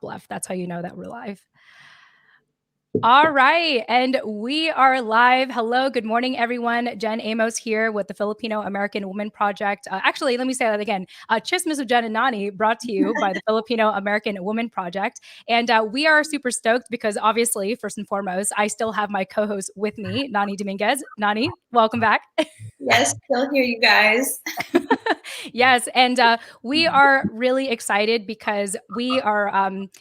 left. That's how you know that we're live. All right. And we are live. Hello. Good morning, everyone. Jen Amos here with the Filipino American Women Project. Actually, let me say that again. Chismes with Jen and Nani, brought to you by the Filipino American Women Project. And we are super stoked because obviously, first and foremost, I still have my co-host with me, Nani Dominguez. Nani, welcome back. Yes, still here, you guys. Yes. And we are really excited because we are,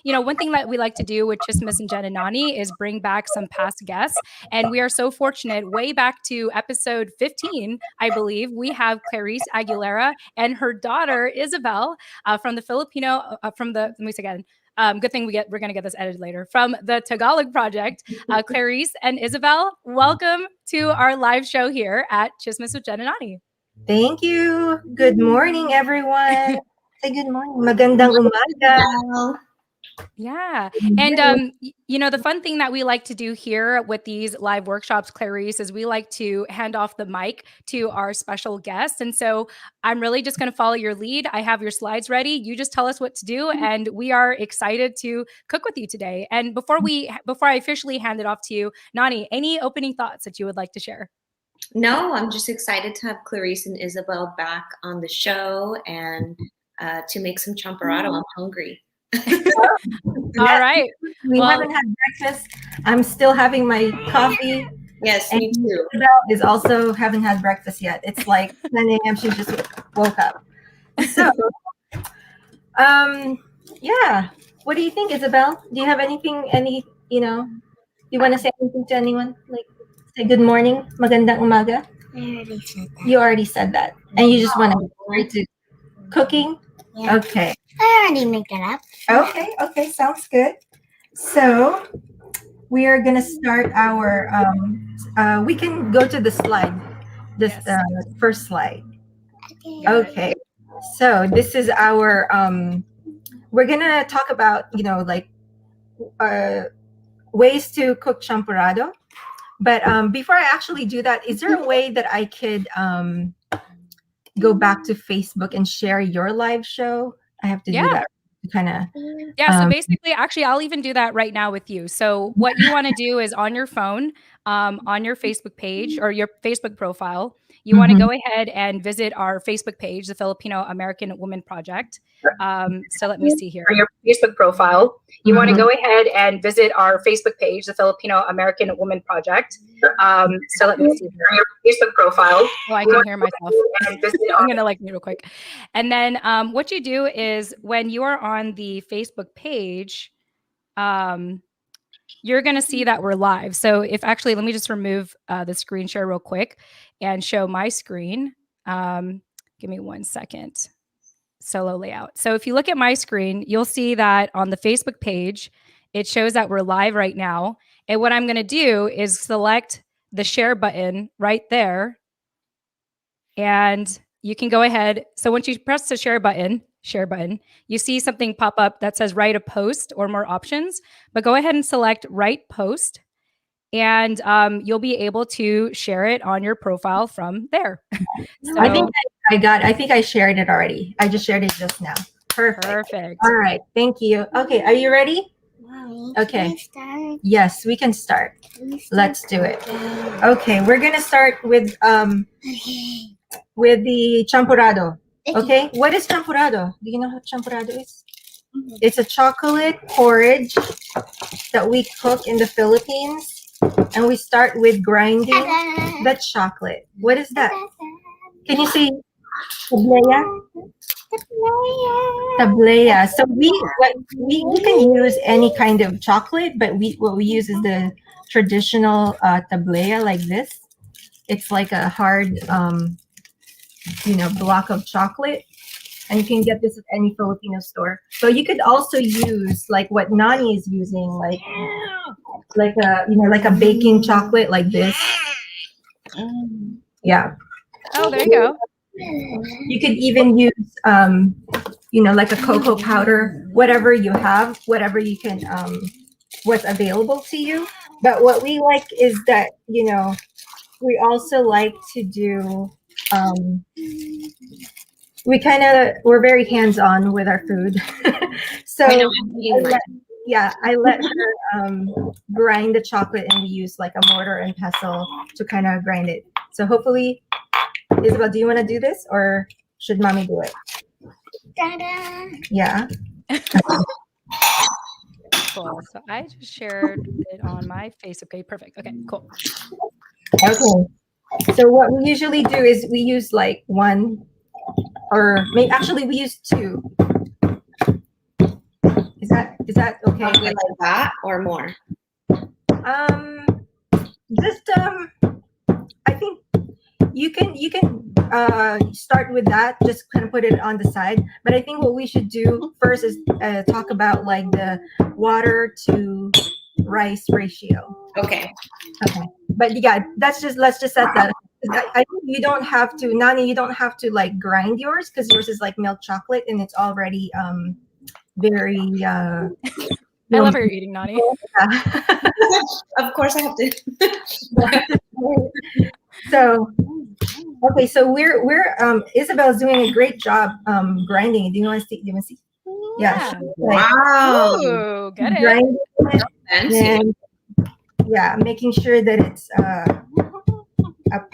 one thing that we like to do with Chismes and Jen and Nani is bring back some past guests. And we are so fortunate, way back to episode 15, I believe, we have Clarice Aguilera and her daughter, Isabelle, from the Filipino, let me say again, good thing we're going to get this edited later. From the Tagalog Project, Clarice and Isabelle, welcome to our live show here at Chismes with Jen and Nani. Thank you. Good morning, everyone. Say good morning. Magandang umaga. Yeah. And, the fun thing that we like to do here with these live workshops, Clarice, is we like to hand off the mic to our special guest. And so I'm really just going to follow your lead. I have your slides ready. You just tell us what to do. And we are excited to cook with you today. And before I officially hand it off to you, Nani, any opening thoughts that you would like to share? No, I'm just excited to have Clarice and Isabelle back on the show and to make some champorado. I'm hungry. All right. We haven't had breakfast. I'm still having my coffee. Yes, me too. Isabelle is also haven't had breakfast yet. It's like 10 a.m. She just woke up. So, yeah. What do you think, Isabelle? Do you have anything? You want to say anything to anyone? Like, say good morning, magandang umaga. I already said that. You already said that, and you just want to go right to cooking. Yeah. Okay. I already made that up. Okay, sounds good. So we are gonna start our. We can go to the slide. This first slide. Okay. So this is our. We're gonna talk about ways to cook champorado. But before I actually do that, is there a way that I could go back to Facebook and share your live show? I have to do that kind of. Yeah. So basically, actually, I'll even do that right now with you. So what you want to do is on your phone, on your Facebook page or your Facebook profile, you want to go ahead and visit our Facebook page, the Filipino American Women Project. So let me see here. For your Facebook profile, you want to go ahead and visit our Facebook page, the Filipino American Women Project. So let me see here. For your Facebook profile. Oh, I can hear myself. I'm going to mute real quick. And then what you do is when you are on the Facebook page, you're going to see that we're live. So let me just remove the screen share real quick and show my screen. Give me 1 second. Solo layout. So if you look at my screen, you'll see that on the Facebook page, it shows that we're live right now. And what I'm going to do is select the share button right there. And you can go ahead. So once you press the share button, you see something pop up that says write a post or more options, but go ahead and select write post and you'll be able to share it on your profile from there. So, I think I shared it already. I just shared it just now. Perfect. All right. Thank you. Okay. Are you ready? Okay. Yes, we can start. Let's do it. Okay. We're going to start with the champorado. Okay. What is champorado? Do you know what champorado is? It's a chocolate porridge that we cook in the Philippines. And we start with grinding the chocolate. What is that? Can you say tablea? Tablea. So we can use any kind of chocolate, but what we use is the traditional tablea like this. It's like a hard, block of chocolate. And you can get this at any Filipino store. So you could also use like what Nani is using, like a baking chocolate like this. Yeah. Oh, there you go. You could even use, like a cocoa powder, whatever you have, whatever you can, what's available to you. But what we like is that, we also like to do we're very hands-on with our food. So I know I'm eating mine. I let her grind the chocolate, and we use like a mortar and pestle to kind of grind it. So hopefully, Isabel, do you want to do this, or should mommy do it? Ta-da! Yeah. Cool. So I just shared it on my face. Okay, perfect. Okay, cool. Okay. So what we usually do is we use like one, or maybe actually we use two. Is that okay? Probably like that or more. Just I think you can start with that. Just kind of put it on the side. But I think what we should do first is talk about like the water to rice ratio. Okay. Okay. But yeah, let's just set that. I think you don't have to, Nani. You don't have to like grind yours, because yours is like milk chocolate and it's already very. I love how you're eating, Nani. Of course, I have to. So, okay, so we're Isabel's doing a great job grinding it. Do you want to see? Do you want to see? Yeah. Wow. Ooh, get it. Grinding it Fancy. and making sure that it's a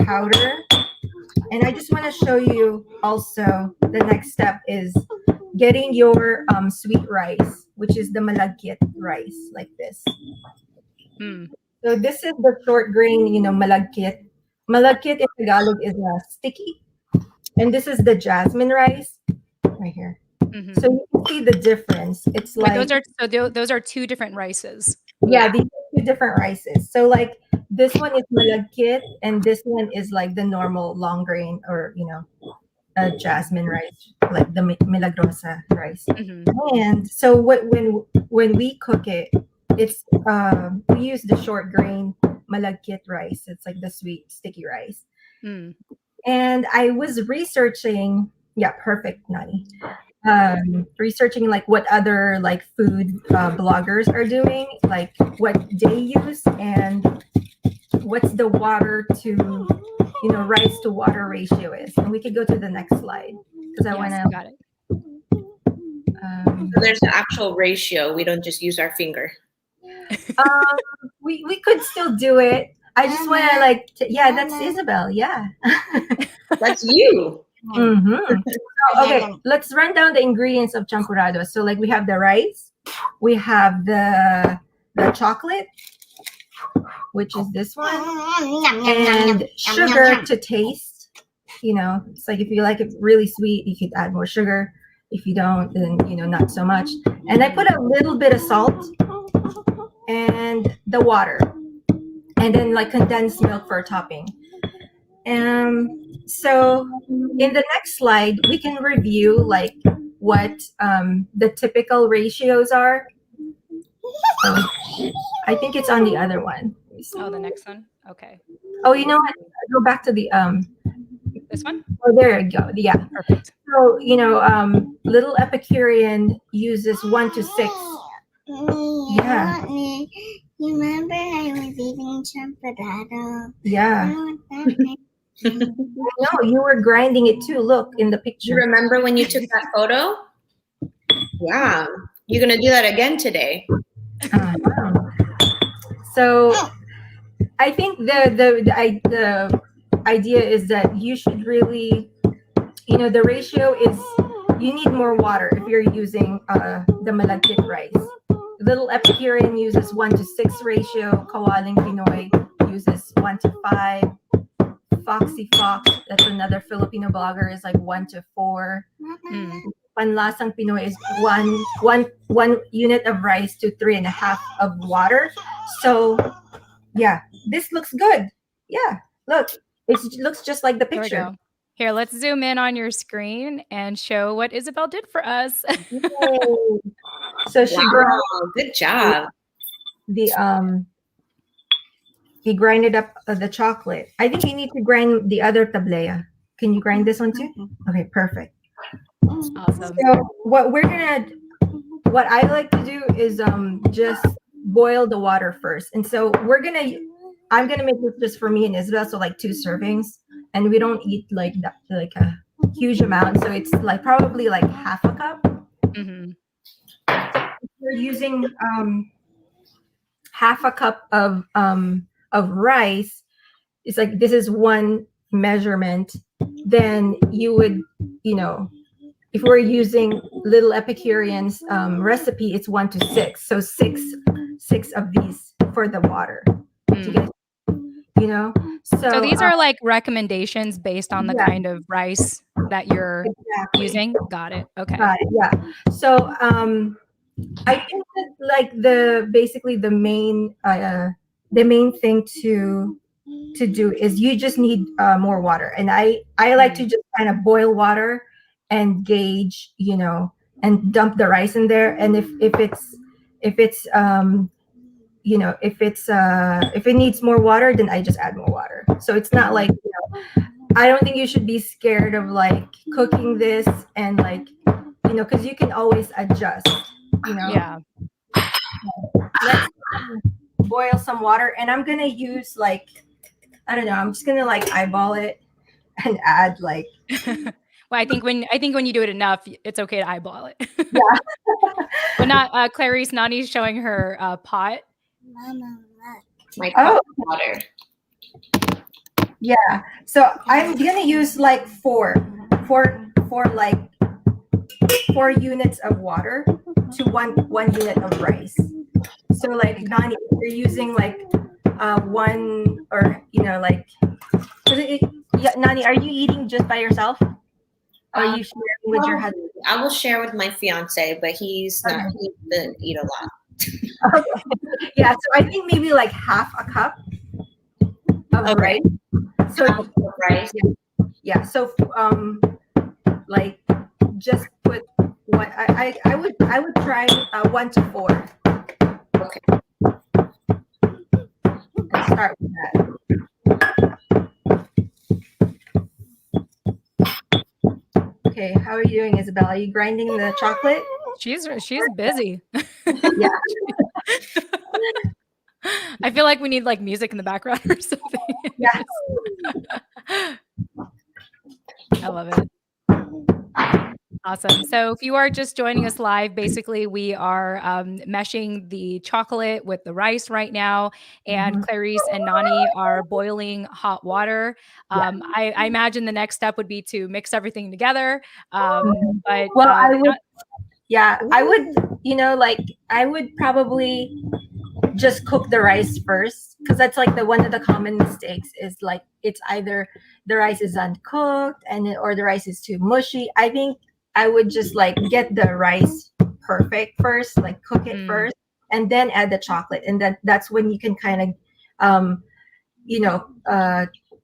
powder. And I just want to show you also the next step is getting your sweet rice, which is the malagkit rice, like this. So this is the short grain, malagkit. Malagkit in Tagalog is sticky. And this is the jasmine rice right here. Mm-hmm. So you can see the difference. It's like those are two different rices. Yeah, these are two different rices. So like this one is malagkit and this one is like the normal long grain, or jasmine rice, like the milagrosa rice. Mm-hmm. And so when we cook it, it's we use the short grain malagkit rice. It's like the sweet sticky rice. And I was researching, perfect, Nani. Researching like what other like food bloggers are doing, like what they use, and what's the water to rice to water ratio is. And we could go to the next slide, because I want to. Got it. So there's an actual ratio. We don't just use our finger. We could still do it. I just want to that's Isabel. Yeah. That's you. Mm-hmm. Okay, let's run down the ingredients of champorado. So like we have the rice, we have the chocolate, which is this one, and sugar to taste. It's like if you like it really sweet, you could add more sugar. If you don't, then not so much. And I put a little bit of salt and the water, and then like condensed milk for a topping. So in the next slide, we can review like what the typical ratios are. So I think it's on the other one. Oh, the next one. Okay. Oh, you know what? Go back to the This one. Oh, there you go. Yeah. Perfect. So Little Epicurean uses 1 to 6. Yeah. You remember I was eating champorado? Yeah. No, you were grinding it too. Look in the picture. You remember when you took that photo? Yeah. You're gonna do that again today. So I think the idea is that you should really, the ratio is you need more water if you're using the malagkit rice. Little Epicurean uses 1 to 6 ratio. Kawaling Pinoy uses 1 to 5. Foxy Fox, that's another Filipino blogger, is like 1 to 4. Panlasang Pinoy is one unit of rice to 3.5 of water. So yeah, this looks good. Yeah, look, it looks just like the picture. There we go. Here, let's zoom in on your screen and show what Isabel did for us. So she ground good job. He grinded up the chocolate. I think you need to grind the other tablea. Can you grind this one too? Okay, perfect. Awesome. So what I like to do is just boil the water first. And so I'm gonna make this just for me and Isabel, so like 2 servings. And we don't eat like that, like huge amount. So it's like probably like half a cup. Mm-hmm. If you're using half a cup of rice, it's like this is one measurement. Then you would, if we're using Little Epicurean's recipe, it's 1 to 6. So six of these for the water to get, So these are like recommendations based on the yeah. kind of rice that you're Exactly. using. Got it. Okay. Yeah. So I think that like basically the main thing to do is you just need more water, and I like to just kind of boil water and gauge, and dump the rice in there, and if it needs more water, then I just add more water. So it's not like, I don't think you should be scared of like cooking this and like, because you can always adjust, Yeah. Let's boil some water, and I'm gonna use like, I don't know, I'm just gonna like eyeball it and add like. Well, I think when you do it enough, it's okay to eyeball it. Yeah. But not Clarice. Nani's showing her pot. Mama, look. My cup of water. Yeah. So I'm gonna use like four units of water to one unit of rice. So like Nani, you're using like one, or like, Nani, are you eating just by yourself? Or are you sharing with your husband? I will share with my fiance, but he's not. He doesn't eat a lot. Okay. Yeah. So I think maybe like half a cup of rice. So rice. Yeah. So like just put what I would try 1 to 4. Okay. Let's start with that. Okay, how are you doing, Isabelle? Are you grinding the chocolate? She's busy. Yeah. I feel like we need like music in the background or something. Yeah. I love it. Awesome. So if you are just joining us live, basically we are meshing the chocolate with the rice right now, and Clarice and Nani are boiling hot water. I imagine the next step would be to mix everything together. But well, I would, I would, like I would probably just cook the rice first, because that's like one of the common mistakes is like it's either the rice is uncooked or the rice is too mushy. I think I would just like get the rice perfect first, like cook it first, and then add the chocolate, and that's when you can kind of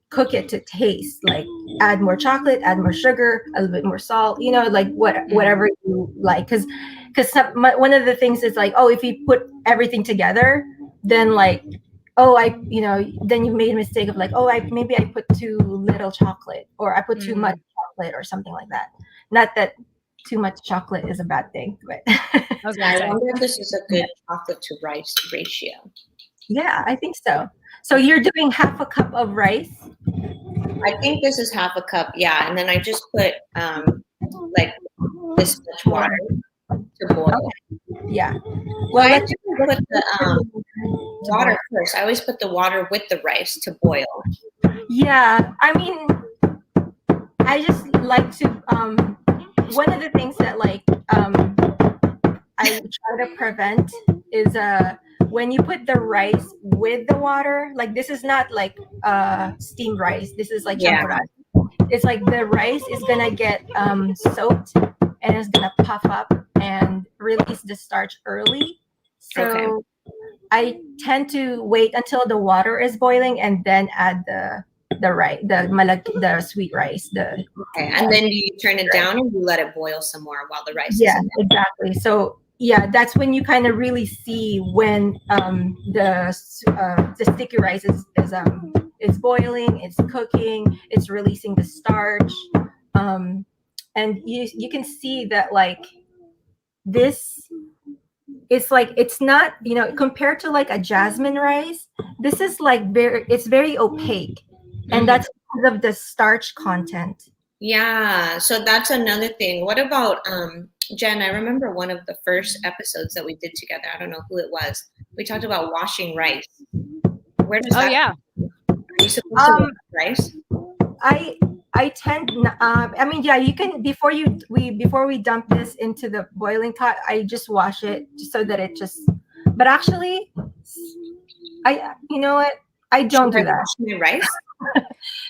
cook it to taste, like add more chocolate, add more sugar, a little bit more salt, like whatever you like, because one of the things is like, oh, if you put everything together, then like, then you made a mistake of like, oh, maybe I put too little chocolate, or I put too much chocolate, or something like that. Not that too much chocolate is a bad thing, but I wonder if this is a good chocolate to rice ratio. Yeah, I think so. So you're doing half a cup of rice? I think this is half a cup, yeah. And then I just put like this much water to boil. Okay. Yeah. Well, I just put the water first. I always put the water with the rice to boil. Yeah, I mean, I just like to one of the things that like I try to prevent is when you put the rice with the water, like this is not like steamed rice. This is like champorado. It's like the rice is gonna get soaked, and it's gonna puff up and release the starch early. So I tend to wait until the water is boiling and then add the rice, the sweet rice. And then you turn it down and you let it boil some more while the rice is in there. Exactly. So that's when you kind of really see when the sticky rice is boiling, it's cooking, it's releasing the starch, and you can see that like this. It's like, it's not, compared to like a jasmine rice, this is like it's very opaque, and that's because of the starch content Yeah, so that's another thing. What about Jen? I remember one of the first episodes that we did together. I don't know who it was. We talked about washing rice. Where does Oh that yeah. Are you supposed to wash rice? I tend I mean, yeah, you can before we dump this into the boiling pot, I just wash it just so that it just, but actually you know what, I don't Should I do that. wash my rice?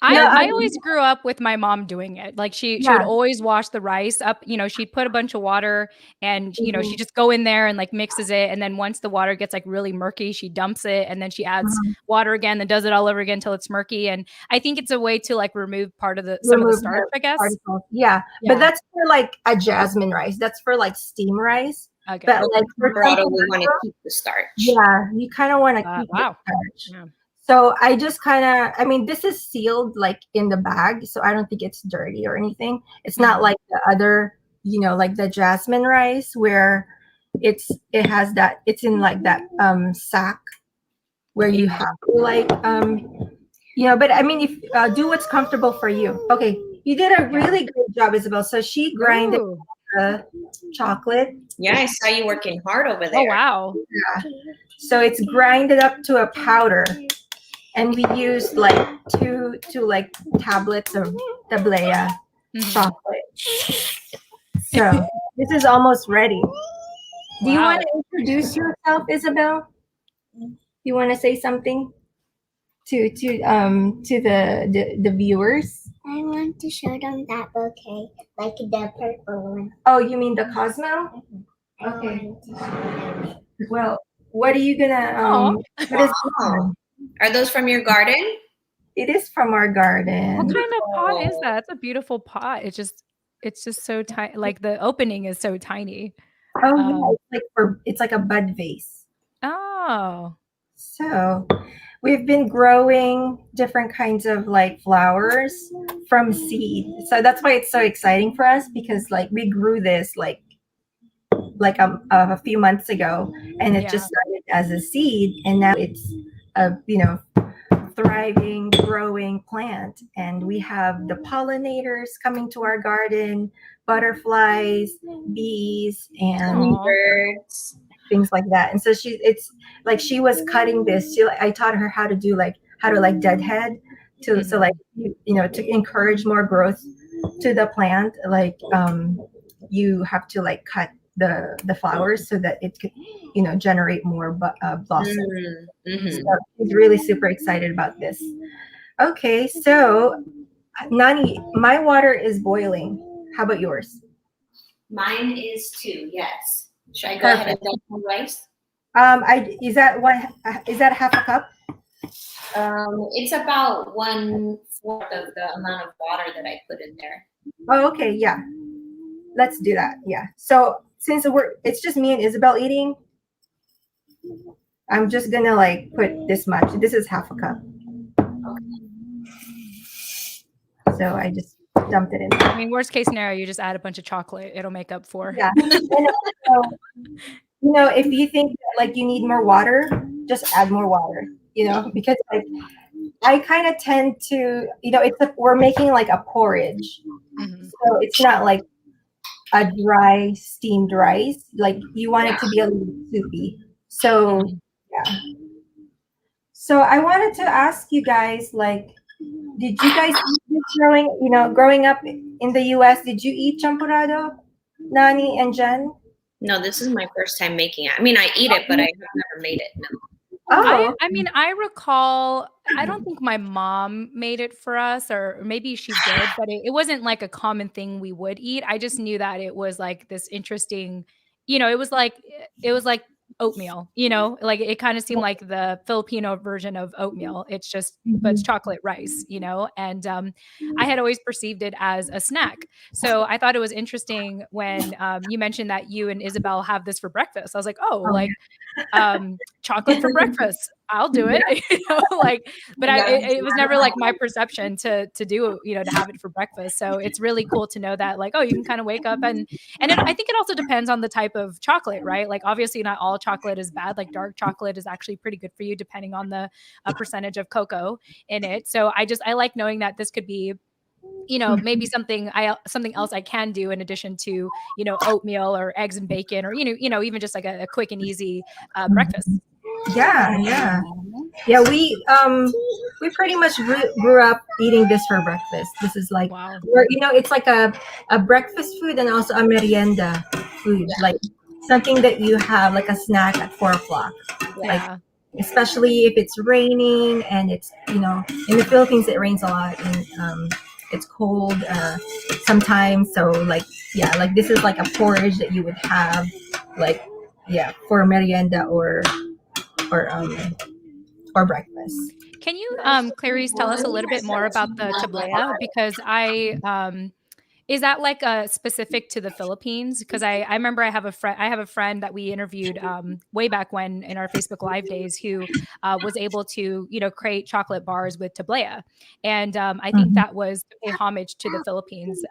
I always grew up with my mom doing it. Like she would Yeah. always wash the rice up, she'd put a bunch of water and, Mhm. she'd just go in there and like mixes it. And then once the water gets like really murky, she dumps it and then she adds water again, then does it all over again until it's murky. And I think it's a way to like remove some of the Remove starch, I guess. particles. Yeah. But that's for like a jasmine rice. That's for like steam rice. Okay. But like for Champorado, we want to keep the starch. yeah, you kind of want to keep Wow. the starch. Yeah. So I just I mean, this is sealed like in the bag, so I don't think it's dirty or anything. It's not like the other, like the jasmine rice where it has that, it's in like that sack where you have to like but I mean, if do what's comfortable for you. Okay, you did a really great job, Isabel. So she grinded the chocolate. Yeah, I saw you working hard over there. Oh wow. Yeah. So it's grinded up to a powder. And we used like two like tablets of tablea chocolate. So this is almost ready. Do you want to introduce yourself, Isabel? You want to say something to the viewers? I want to show them that bouquet, like the purple one. Oh, you mean the Cosmo? Okay. Well, what are you gonna what is this one? Are those from your garden? It is from our garden. What kind of pot is that? It's a beautiful pot. It's just so tiny. Like the opening is so tiny. Oh yeah, it's like a bud vase. Oh. So we've been growing different kinds of like flowers from seed. So that's why it's so exciting for us, because like we grew this like a few months ago, and it just started as a seed, and now it's a thriving, growing plant. And we have the pollinators coming to our garden, butterflies, bees, and birds, things like that. And so she was cutting this. I taught her how to deadhead to encourage more growth to the plant. Like you have to like cut the flowers so that it could generate more blossom. So she's really super excited about this. Okay, so Nani, my water is boiling. How about yours? Mine is too. Yes. Should I go ahead and dump some rice? Is that half a cup? It's about 1/4 of the amount of water that I put in there. Oh, okay, yeah. Let's do that. Yeah. So since it's just me and Isabel eating, I'm just gonna like put this much. This is half a cup. So I just dumped it in there. I mean, worst case scenario, you just add a bunch of chocolate. It'll make up for. Yeah. So, if you think that, like you need more water, just add more water. Because like I kind of tend to, we're making like a porridge, so it's not like a dry steamed rice. Like you want it to be a little soupy. So yeah. So I wanted to ask you guys, like, did you guys eat this growing up in the US? Did you eat champorado, Nani and Jen? No, this is my first time making it. I mean, I eat it, but I have never made it. No. Oh, I mean, I recall, I don't think my mom made it for us, or maybe she did, but it wasn't like a common thing we would eat. I just knew that it was like this interesting, it was like oatmeal, like it kind of seemed like the Filipino version of oatmeal. It's just, but it's chocolate rice, and I had always perceived it as a snack. So I thought it was interesting when you mentioned that you and Isabel have this for breakfast. I was like, chocolate for breakfast. I'll do it. But it was never like my perception to do, to have it for breakfast. So it's really cool to know that, like, oh, you can kind of wake up I think it also depends on the type of chocolate, right? Like obviously not all chocolate is bad. Like dark chocolate is actually pretty good for you depending on the percentage of cocoa in it. So I like knowing that this could be maybe something else I can do in addition to, oatmeal or eggs and bacon, or, even just like a quick and easy breakfast. Yeah. We pretty much grew up eating this for breakfast. This is like, Wow. it's like a breakfast food and also a merienda food, like something that you have like a snack at 4 o'clock. Like, Yeah. especially if it's raining and it's, in the Philippines it rains a lot and it's cold sometimes. So like this is like a porridge that you would have like for merienda or breakfast. Can you, Clarice, tell us a little bit more about the tablea? Because is that like specific to the Philippines? Because I remember I have a friend that we interviewed way back when in our Facebook Live days who was able to create chocolate bars with tablea, and I think that was to pay homage to the Philippines.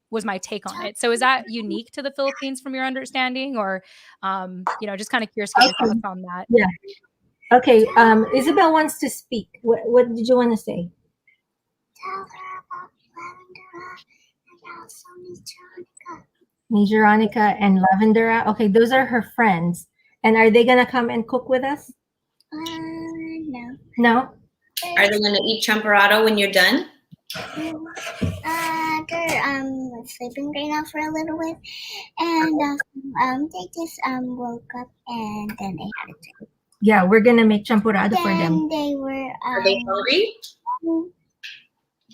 Was my take on it. So is that unique to the Philippines from your understanding, or just kind of curious to get your thoughts on that? Yeah. Okay. Isabel wants to speak. What did you want to say? Tell her about Lavendera and also Miss Veronica and Lavendera. Okay, those are her friends. And are they gonna come and cook with us? No. No. Are they gonna eat champorado when you're done? They're sleeping right now for a little bit, and they just woke up and then they had a drink. Yeah, we're gonna make champorado for them. They were Are they hungry?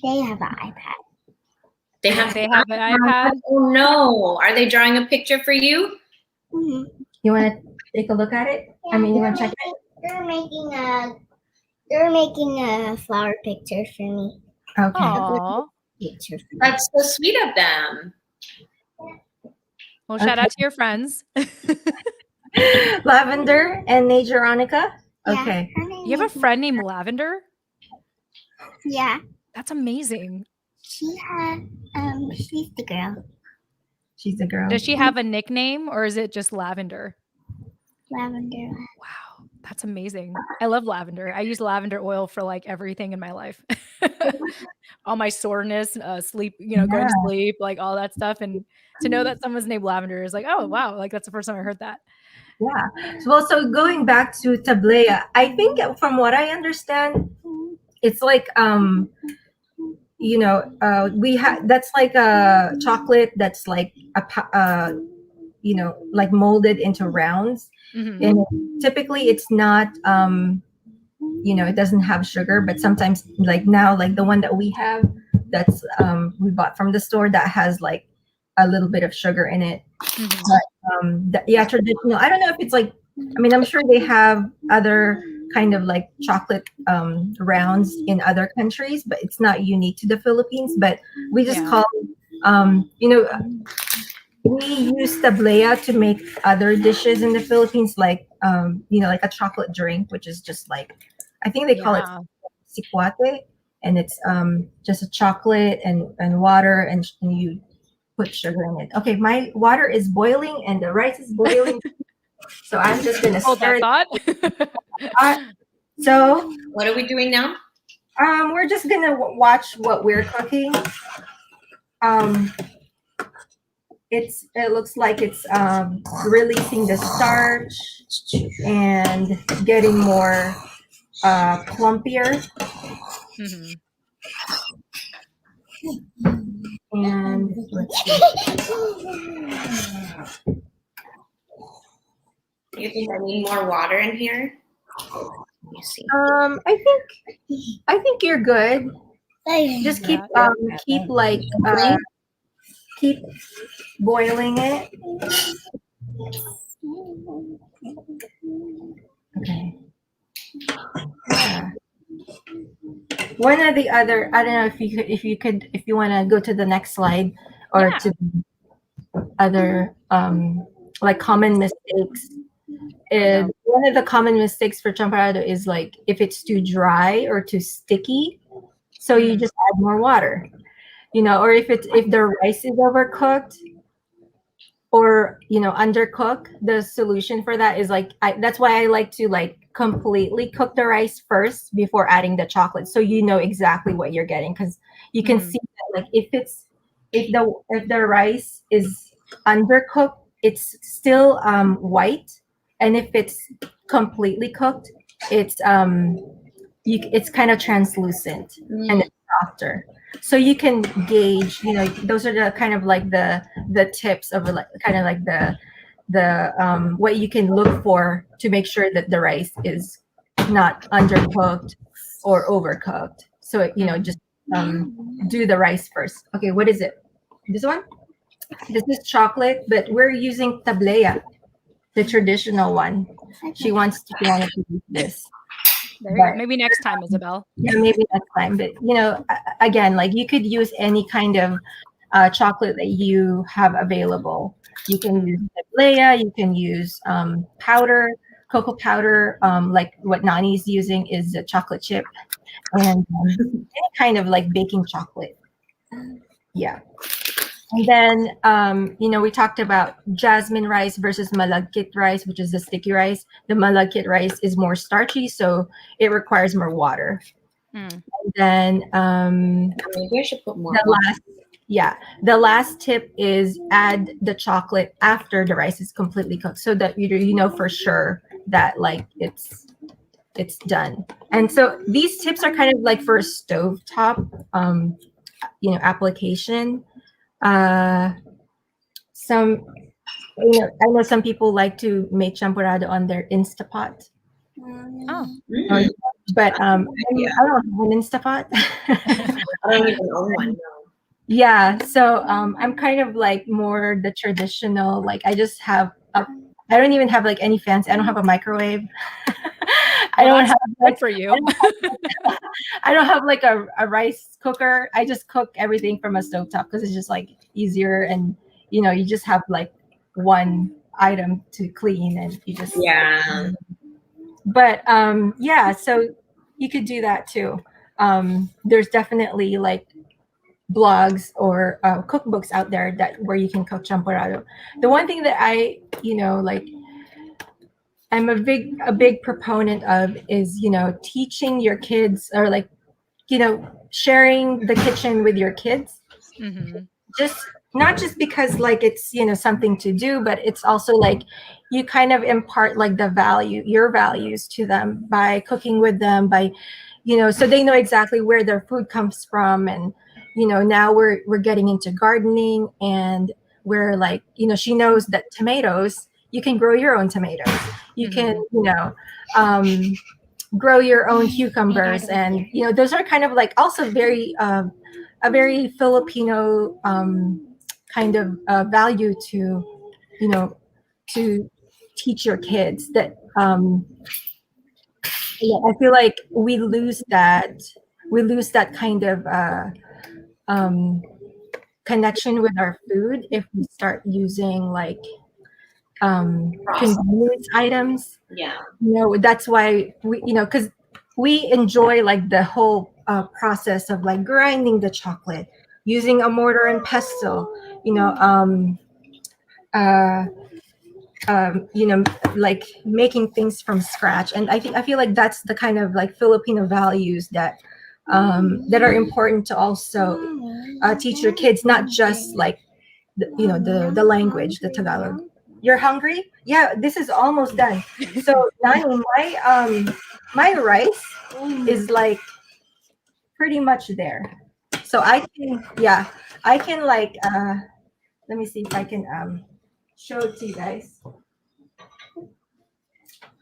They have an iPad. They have an iPad. Oh no! Are they drawing a picture for you? Mm-hmm. You want to take a look at it? Yeah, you want to check it? They're making a flower picture for me. Okay. Aww. That's so sweet of them. Well, shout out to your friends. Lavender and Veronica. Okay. Yeah, you have a friend named Lavender? Yeah. That's amazing. She's the girl. She's a girl. Does she have a nickname or is it just Lavender? Lavender. Wow, that's amazing. I love lavender. I use lavender oil for like everything in my life. All my soreness, sleep, going to sleep, like all that stuff. And to know that someone's named Lavender is like, oh wow, like that's the first time I heard that. Yeah. Well, so going back to tablea, I think from what I understand, it's like we have that's like a chocolate that's like like molded into rounds. Mm-hmm. And typically it's not it doesn't have sugar, but sometimes like now, like the one that we have that's we bought from the store that has like a little bit of sugar in it. Mm-hmm. But traditional, I don't know if it's like, I'm sure they have other kind of like chocolate rounds in other countries, but it's not unique to the Philippines. But we just call we use tablea to make other dishes in the Philippines, like like a chocolate drink, which is just like, I think they call it sikwate, and it's just a chocolate and water, and you put sugar in it. Okay, my water is boiling and the rice is boiling, so I'm just gonna stir it. So what are we doing now? We're just gonna watch what we're cooking. It looks like it's releasing the starch and getting more plumpier. Mm-hmm. And let's see. You think I need more water in here? Let me see. I think you're good. Just keep keep boiling it. Okay. Yeah. One or the other. I don't know if you want to go to the next slide or to the other like common mistakes. One of the common mistakes for champorado is like if it's too dry or too sticky, so you just add more water. Or if the rice is overcooked, or undercook, the solution for that is like that's why I like to like completely cook the rice first before adding the chocolate, so you know exactly what you're getting, because you can see that, like if the rice is undercooked, it's still white, and if it's completely cooked, it's it's kind of translucent and it's softer. So you can gauge, those are the kind of like the tips of like kind of like the what you can look for to make sure that the rice is not undercooked or overcooked. So just do the rice first. Okay, what is it? This one? This is chocolate, but we're using tablea, the traditional one. She wanted to use this. There you go. Maybe next time, Isabelle. Yeah, maybe next time. But again, like you could use any kind of chocolate that you have available. You can use tablea, you can use powder, cocoa powder. Like what Nani's using is a chocolate chip, and any kind of like baking chocolate. Yeah. And then, we talked about jasmine rice versus malagkit rice, which is the sticky rice. The malagkit rice is more starchy, so it requires more water. And then maybe I should put more. The last tip is add the chocolate after the rice is completely cooked, so that you know for sure that like it's done. And so these tips are kind of like for a stovetop, application. Some, I know some people like to make champorado on their Instapot. But I don't have an Instapot. I don't even own one. No. Yeah, so I'm kind of like more the traditional. Like I just have I don't even have like any fancy. I don't have a microwave. I don't have good for you. I don't have like a rice cooker. I just cook everything from a stovetop because it's just like easier, and you just have like one item to clean, and you just But so you could do that too. There's definitely like blogs or cookbooks out there where you can cook champorado. The one thing that I like I'm a big proponent of is teaching your kids, or like sharing the kitchen with your kids. Just not just because like it's something to do, but it's also like you kind of impart like your values to them by cooking with them, by so they know exactly where their food comes from. And now we're getting into gardening, and we're like she knows that tomatoes, you can grow your own tomatoes, you can grow your own cucumbers, and those are kind of like also very a very Filipino kind of value to to teach your kids. That I feel like we lose that kind of connection with our food if we start using like convenience items. That's why we because we enjoy like the whole process of like grinding the chocolate, using a mortar and pestle, like making things from scratch. And I feel like that's the kind of like Filipino values that are important to also teach your kids, not just like the language, the Tagalog. You're hungry? Yeah, this is almost done. So Nani, my rice is like pretty much there. So I can like let me see if I can show it to you guys.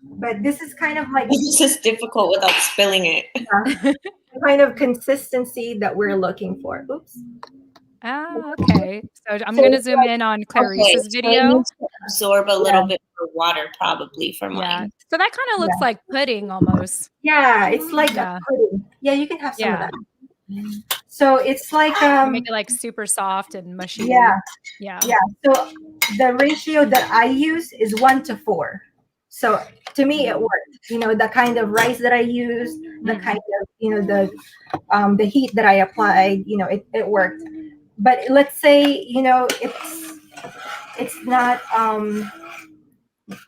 But this is kind of like this is difficult without spilling it. The kind of consistency that we're looking for. Oops. Okay. So I'm going to zoom in on Clarice's video. It needs to absorb a little bit more water, probably, for mine. So that kind of looks like pudding almost. Yeah, it's like a pudding. Yeah, you can have some of that. So it's like make it like super soft and mushy. Yeah. So the ratio that I use is 1:4. So to me, it worked. The kind of rice that I used, the kind of the heat that I applied, it worked. But let's say it's not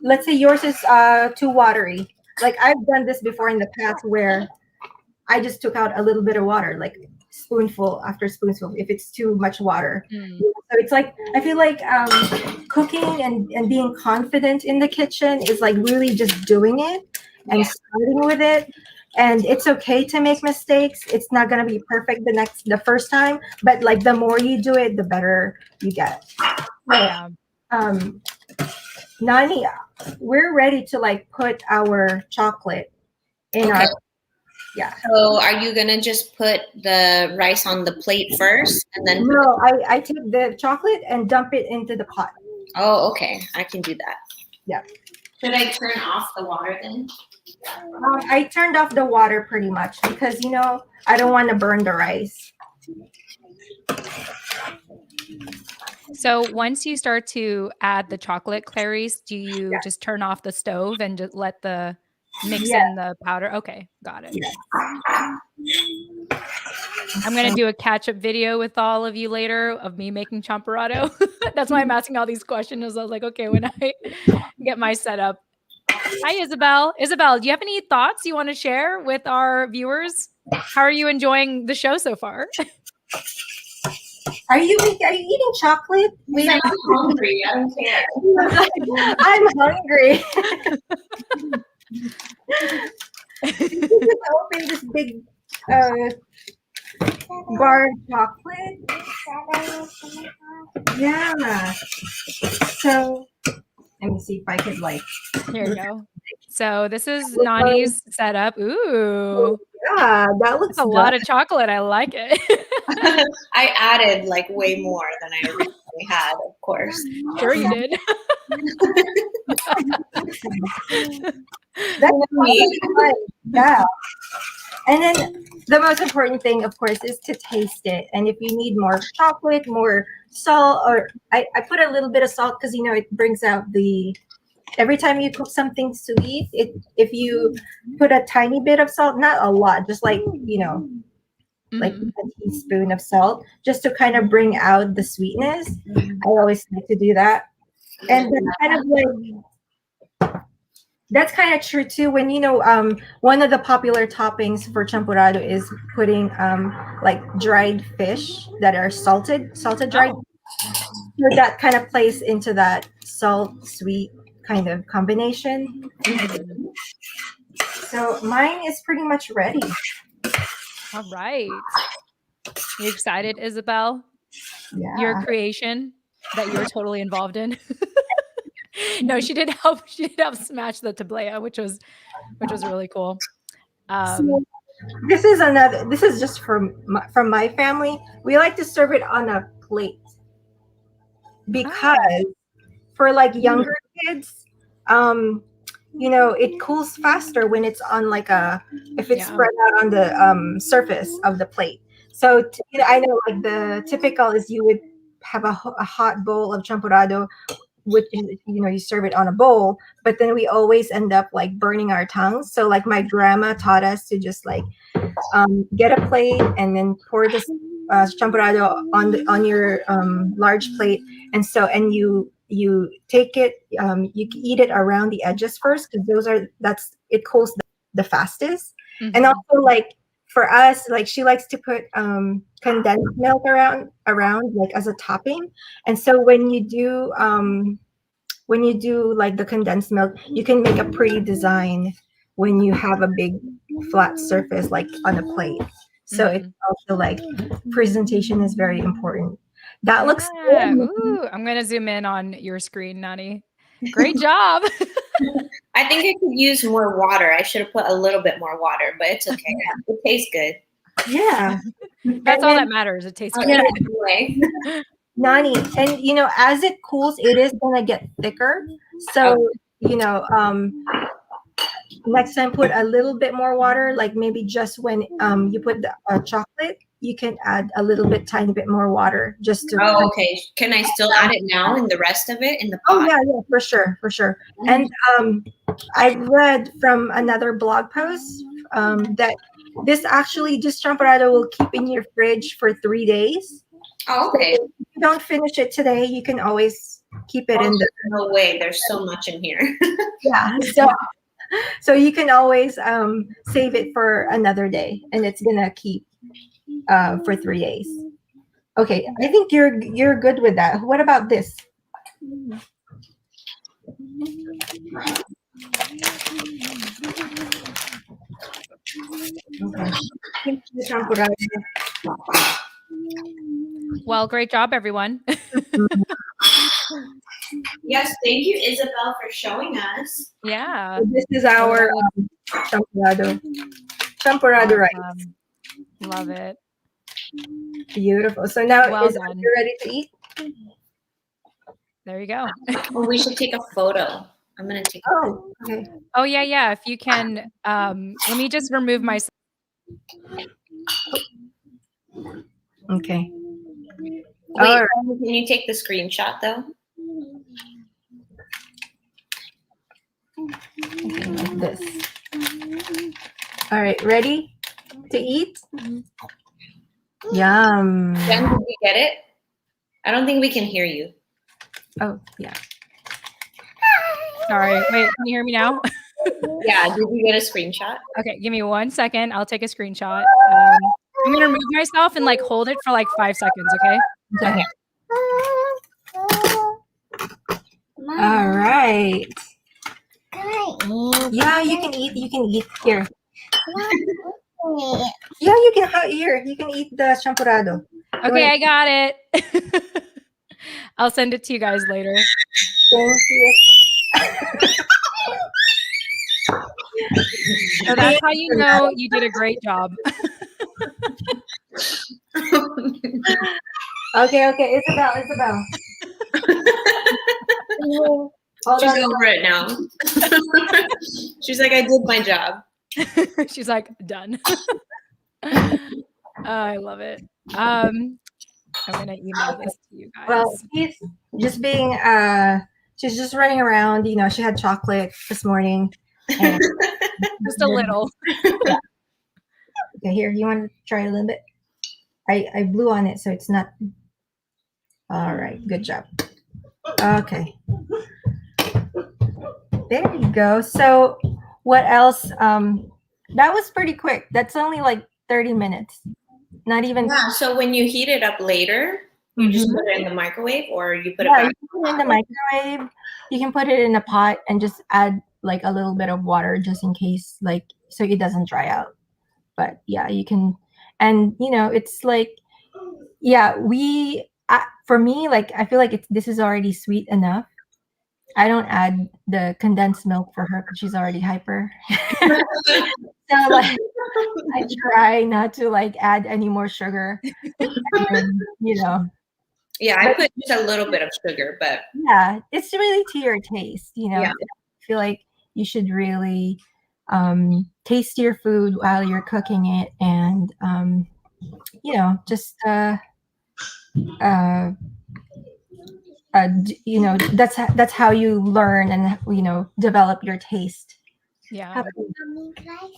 let's say yours is too watery. Like I've done this before in the past where I just took out a little bit of water, like spoonful after spoonful, if it's too much water. So it's like, I feel like cooking and being confident in the kitchen is like really just doing it and starting with it. And it's okay to make mistakes. It's not going to be perfect the first time, but like the more you do it, the better you get. Yeah. Nani, we're ready to like put our chocolate in our. Yeah. So are you gonna just put the rice on the plate first and then? No, I take the chocolate and dump it into the pot. Oh, okay. I can do that. Yeah. Should I turn off the water then? I turned off the water pretty much because, you know, I don't want to burn the rice. So once you start to add the chocolate, Clarice, do you just turn off the stove and just let the mix in the powder? Okay, got it. I'm going to do a catch-up video with all of you later of me making champorado. That's why I'm asking all these questions. I was like, okay, when I get my setup. Hi, Isabelle. Isabelle, do you have any thoughts you want to share with our viewers? How are you enjoying the show so far? Are you eating chocolate? I'm hungry. I don't care. I'm hungry. You just open this big bar of chocolate. Yeah. So let me see if I could like. Here you go. So this is Nani's setup. Ooh. Yeah, that looks a lot of chocolate. I like it. I added like way more than I originally had, of course. Sure you did. That's me. Yeah. And then the most important thing, of course, is to taste it. And if you need more chocolate, more salt, or I put a little bit of salt because, you know, it brings out the, every time you cook something sweet, if you put a tiny bit of salt, not a lot, just like, you know, like a teaspoon of salt, just to kind of bring out the sweetness. I always like to do that. And then kind of like, that's kind of true too. When, you know, one of the popular toppings for champorado is putting like dried fish that are salted dried. So that kind of plays into that salt sweet kind of combination. So mine is pretty much ready. All right. You excited, Isabelle? Yeah. Your creation that you're totally involved in. No, she did help. She did help smash the tablea, which was really cool. So this is just from my family. We like to serve it on a plate because for like younger kids, you know, it cools faster when it's on like if it's spread out on the surface of the plate. So you know, I know like the typical is you would have a hot bowl of champorado, which is, you know, you serve it on a bowl, but then we always end up like burning our tongues. So like my grandma taught us to just like get a plate and then pour this champorado on your large plate, and you take it, you eat it around the edges first because it cools the fastest. And also like for us, like she likes to put condensed milk around like as a topping. And so when you do like the condensed milk, you can make a pretty design when you have a big flat surface like on a plate. So it's also like presentation is very important. That looks good. Ooh, I'm going to zoom in on your screen, Nani. Great job. I think I could use more water. I should have put a little bit more water, but it's okay. It tastes good. Yeah. That's all that matters. It tastes good. Anyway. Nani, and you know, as it cools, it is gonna get thicker. So, you know, next time put a little bit more water, like maybe just when you put the chocolate, you can add a little bit, tiny bit more water just to. Oh, okay. Can I still add it now in the rest of it in the pot? Oh yeah, for sure. And I've read from another blog post that this champorado will keep in your fridge for 3 days. Oh, okay. So don't finish it today, you can always keep it in the. No way. There's so much in here. Yeah. So you can always save it for another day, and it's gonna keep for 3 days. Okay, I think you're good with that. What about this? Okay. Champorado. Well, great job, everyone. Yes, thank you, Isabel, for showing us. Yeah. This is our champorado. Champorado rice. Love it. Beautiful. So now, Well is done. you ready to eat? There you go. Oh, we should take a photo. I'm gonna take. Oh, okay. Oh yeah, yeah. If you can, let me just remove my. Okay. Wait, All right. can you take the screenshot though? Okay, like this. All right, ready to eat? Yum. Jen, did you get it? I don't think we can hear you. Oh, yeah. Sorry. Wait, can you hear me now? Yeah, did you get a screenshot? Okay, give me 1 second. I'll take a screenshot. I'm gonna remove myself and like hold it for like 5 seconds. Okay. Okay. All right. Can I eat? Yeah, you can eat. You can eat here. Wait. Yeah, you can here. You can eat the champorado. Okay, I got it. I'll send it to you guys later. Thank you. So that's how you know you did a great job. Okay, Isabel. Hold She's on. over it now. She's like, I did my job. She's like, done. I love it. I'm gonna email this to you guys. Well, he's just being she's just running around, you know, she had chocolate this morning. And just a little. Yeah. Okay, here, you want to try a little bit? I blew on it so it's not. All right, good job. Okay. There you go. So what else? That was pretty quick. That's only like 30 minutes. Not even. Yeah, so when you heat it up later, you just put it in the microwave or you put it back? You put it in the microwave. You can put it in a pot and just add like a little bit of water just in case, like, so it doesn't dry out. But yeah, you can. And, you know, it's like, yeah, for me, like, I feel like this is already sweet enough. I don't add the condensed milk for her because she's already hyper. So like, I try not to like add any more sugar. And, you know. Yeah, I put just a little bit of sugar, but yeah, it's really to your taste. You know, Yeah. I feel like you should really taste your food while you're cooking it, and you know, just you know, that's how you learn and, you know, develop your taste. Yeah. Mommy, can I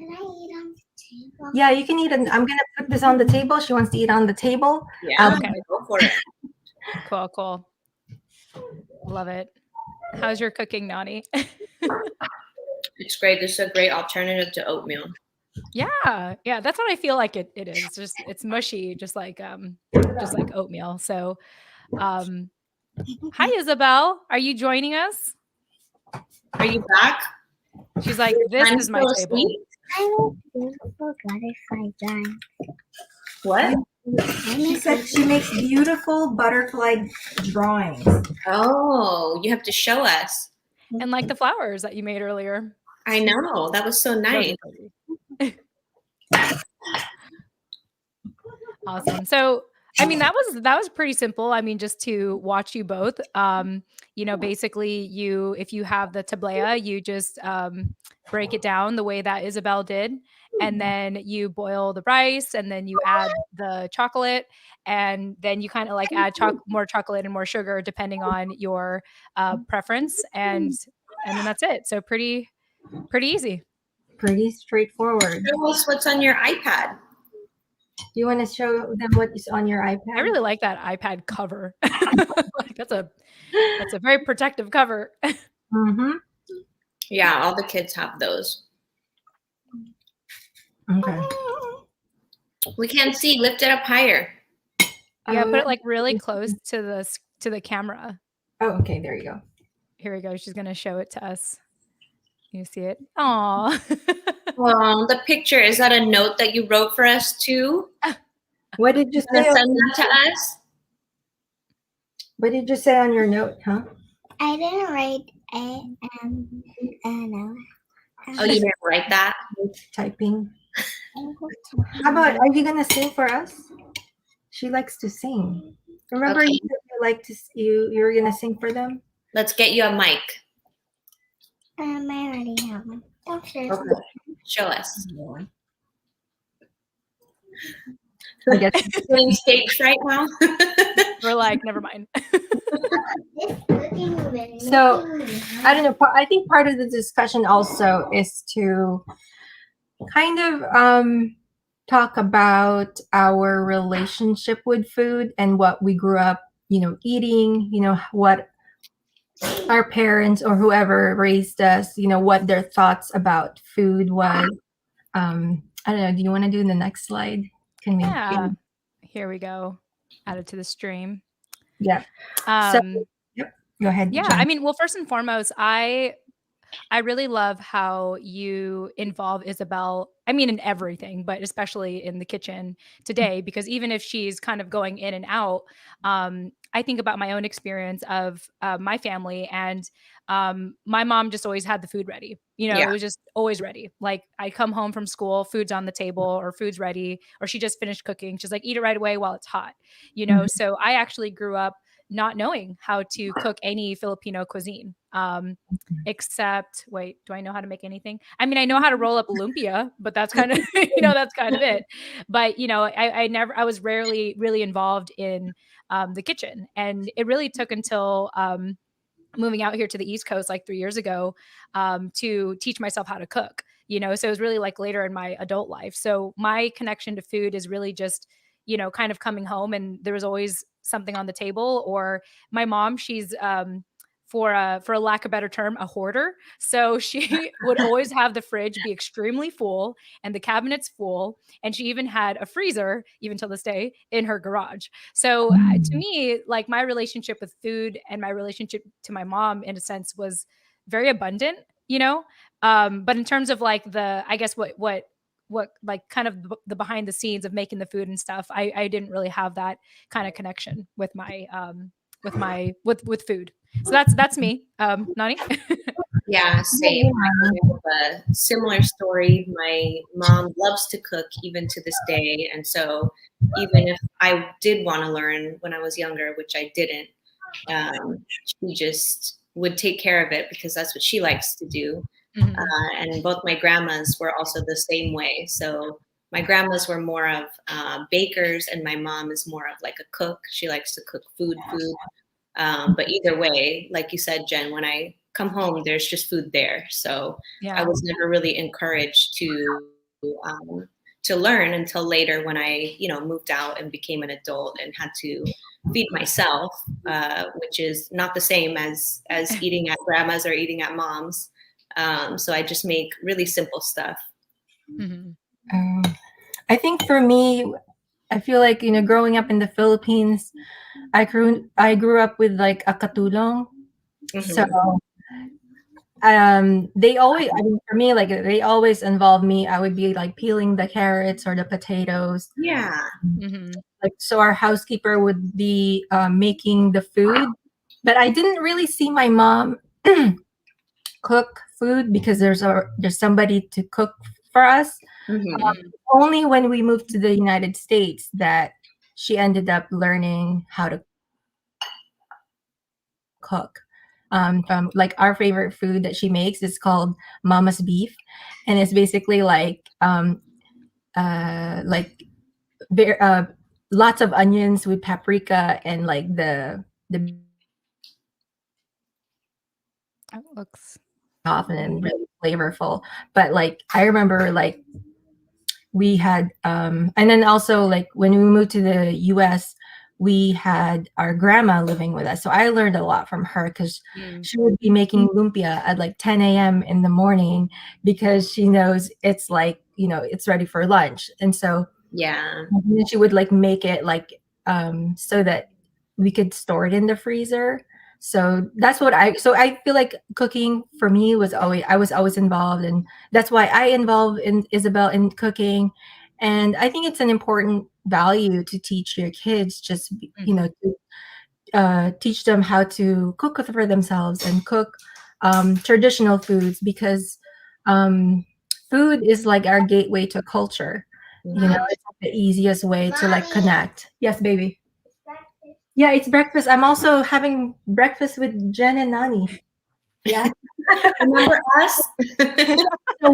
eat on the table? Yeah, you can eat it. I'm gonna put this on the table. She wants to eat on the table. yeah, Okay. go for it. Cool. Love it. How's your cooking, Nani? It's great. This is a great alternative to oatmeal. Yeah, that's what I feel like it is. It's mushy, just like oatmeal. So hi Isabel, are you joining us? Are you back? She's like, this I'm is my still table. asleep? I will beautiful butterfly drawing. What? She said she makes beautiful butterfly drawings. Oh, you have to show us. And like the flowers that you made earlier. I know. That was so Those nice. are pretty. Awesome. So I mean, that was pretty simple. I mean, just to watch you both. You know, basically if you have the tablea, you just break it down the way that Isabel did. And then you boil the rice, and then you add the chocolate, and then you kind of like add more chocolate and more sugar depending on your preference, and then that's it. So pretty easy. Pretty straightforward. Show us what's on your iPad. Do you want to show them what is on your iPad? I really like that iPad cover. Like that's a very protective cover. Mm-hmm. Yeah, all the kids have those. Okay. We can't see. Lift it up higher. Yeah, put it like really close to the camera. Oh, okay. There you go. Here we go. She's gonna show it to us. You see it? Aw. Well, the picture, is that a note that you wrote for us too? What did you Gonna say? send that to us? What did you say on your note, huh? I didn't write no. Oh, you didn't write that? Typing. How about, are you gonna sing for us? She likes to sing. Remember, Okay. you said you like to you were gonna sing for them. Let's get you a mic. I already have one. Okay. Okay. Show us. I guess. Doing stage right now? We're like, never mind. So, I don't know. I think part of the discussion also is to kind of talk about our relationship with food and what we grew up, eating. What our parents or whoever raised us, what their thoughts about food was. I don't know. Do you want to do the next slide? Can we? Yeah. Here we go. Add it to the stream. Yeah. So, yep. Go ahead. Yeah, Jen. I mean, well, first and foremost, I really love how you involve Isabelle, I mean, in everything, but especially in the kitchen today, because even if she's kind of going in and out, I think about my own experience of my family, and my mom just always had the food ready. Yeah. It was just always ready. Like I come home from school, food's on the table or food's ready, or she just finished cooking. She's like, eat it right away while it's hot, So I actually grew up not knowing how to cook any Filipino cuisine. Except, wait, do I know how to make anything? I mean, I know how to roll up lumpia, but that's kind of, that's kind of it. But, I was rarely really involved in the kitchen. And it really took until moving out here to the East Coast like 3 years ago to teach myself how to cook, so it was really like later in my adult life. So my connection to food is really just, kind of coming home and there was always something on the table. Or my mom, she's for a lack of a better term, a hoarder. So she would always have the fridge be extremely full and the cabinets full. And she even had a freezer, even till this day, in her garage. So to me, like my relationship with food and my relationship to my mom, in a sense, was very abundant, But in terms of like I guess what like kind of the behind the scenes of making the food and stuff, I didn't really have that kind of connection with my with food. So that's me. Nani? Yeah, same. I have a similar story. My mom loves to cook even to this day. And so even if I did want to learn when I was younger, which I didn't, she just would take care of it because that's what she likes to do. Mhm. And both my grandmas were also the same way. So my grandmas were more of bakers, and my mom is more of like a cook. She likes to cook food. But either way, like you said, Jen, when I come home, there's just food there. So Yeah. I was never really encouraged to learn until later when I, moved out and became an adult and had to feed myself, which is not the same as eating at grandma's or eating at mom's. So I just make really simple stuff. Mhm. I think for me, I feel like growing up in the Philippines, I grew up with like a katulong. Mhm. So they always, I mean, for me, like they always involve me. I would be like peeling the carrots or the potatoes. Yeah. Mhm. Like, so our housekeeper would be making the food, but I didn't really see my mom cook food because there's somebody to cook for us. Mhm. Only when we moved to the United States that she ended up learning how to cook. From like our favorite food that she makes is called Mama's beef, and it's basically like very, lots of onions with paprika and like the Oh, looks. often and really flavorful. But like I remember like we had, and then also like when we moved to the US, we had our grandma living with us. So I learned a lot from her because she would be making lumpia at like 10 a.m. in the morning because she knows it's like, it's ready for lunch. And so Yeah. and then she would like make it like so that we could store it in the freezer. So that's what I feel like cooking for me was always, I was always involved, and that's why I involve in Isabel in cooking. And I think it's an important value to teach your kids, just to teach them how to cook for themselves and cook traditional foods, because food is like our gateway to culture. It's like the easiest way to like connect. Yes, baby. Yeah, it's breakfast. I'm also having breakfast with Jen and Nani. Yeah. Remember us? So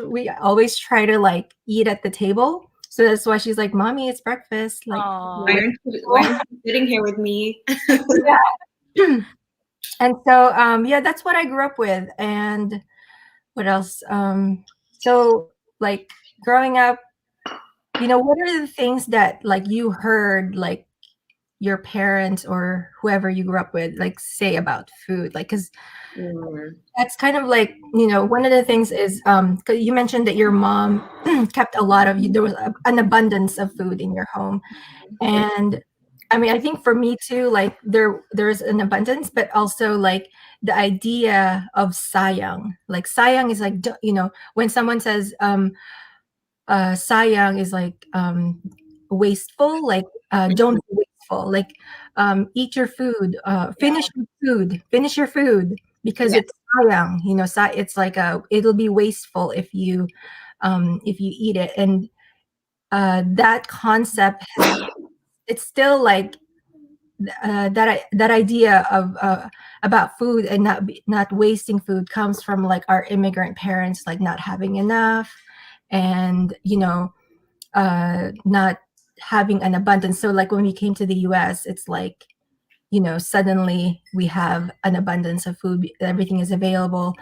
we always try to like eat at the table. So that's why she's like, "Mommy, it's breakfast." Like, Why aren't you sitting here with me? yeah. And so yeah, that's what I grew up with. And what else? So like growing up, what are the things that like you heard like your parents or whoever you grew up with like say about food? Like, because that's kind of like, one of the things is 'cause you mentioned that your mom kept a lot of, there was an abundance of food in your home. And I mean, I think for me too, like there's an abundance, but also like the idea of sayang. Like sayang is like, when someone says sayang is like wasteful, like don't be wasteful, like eat your food, finish your food, because it's sayang, it's like it'll be wasteful if you eat it. And that concept it's still like that idea of about food and not wasting food comes from like our immigrant parents, like not having enough, and not having an abundance. So like when we came to the US, it's like, suddenly we have an abundance of food, everything is available.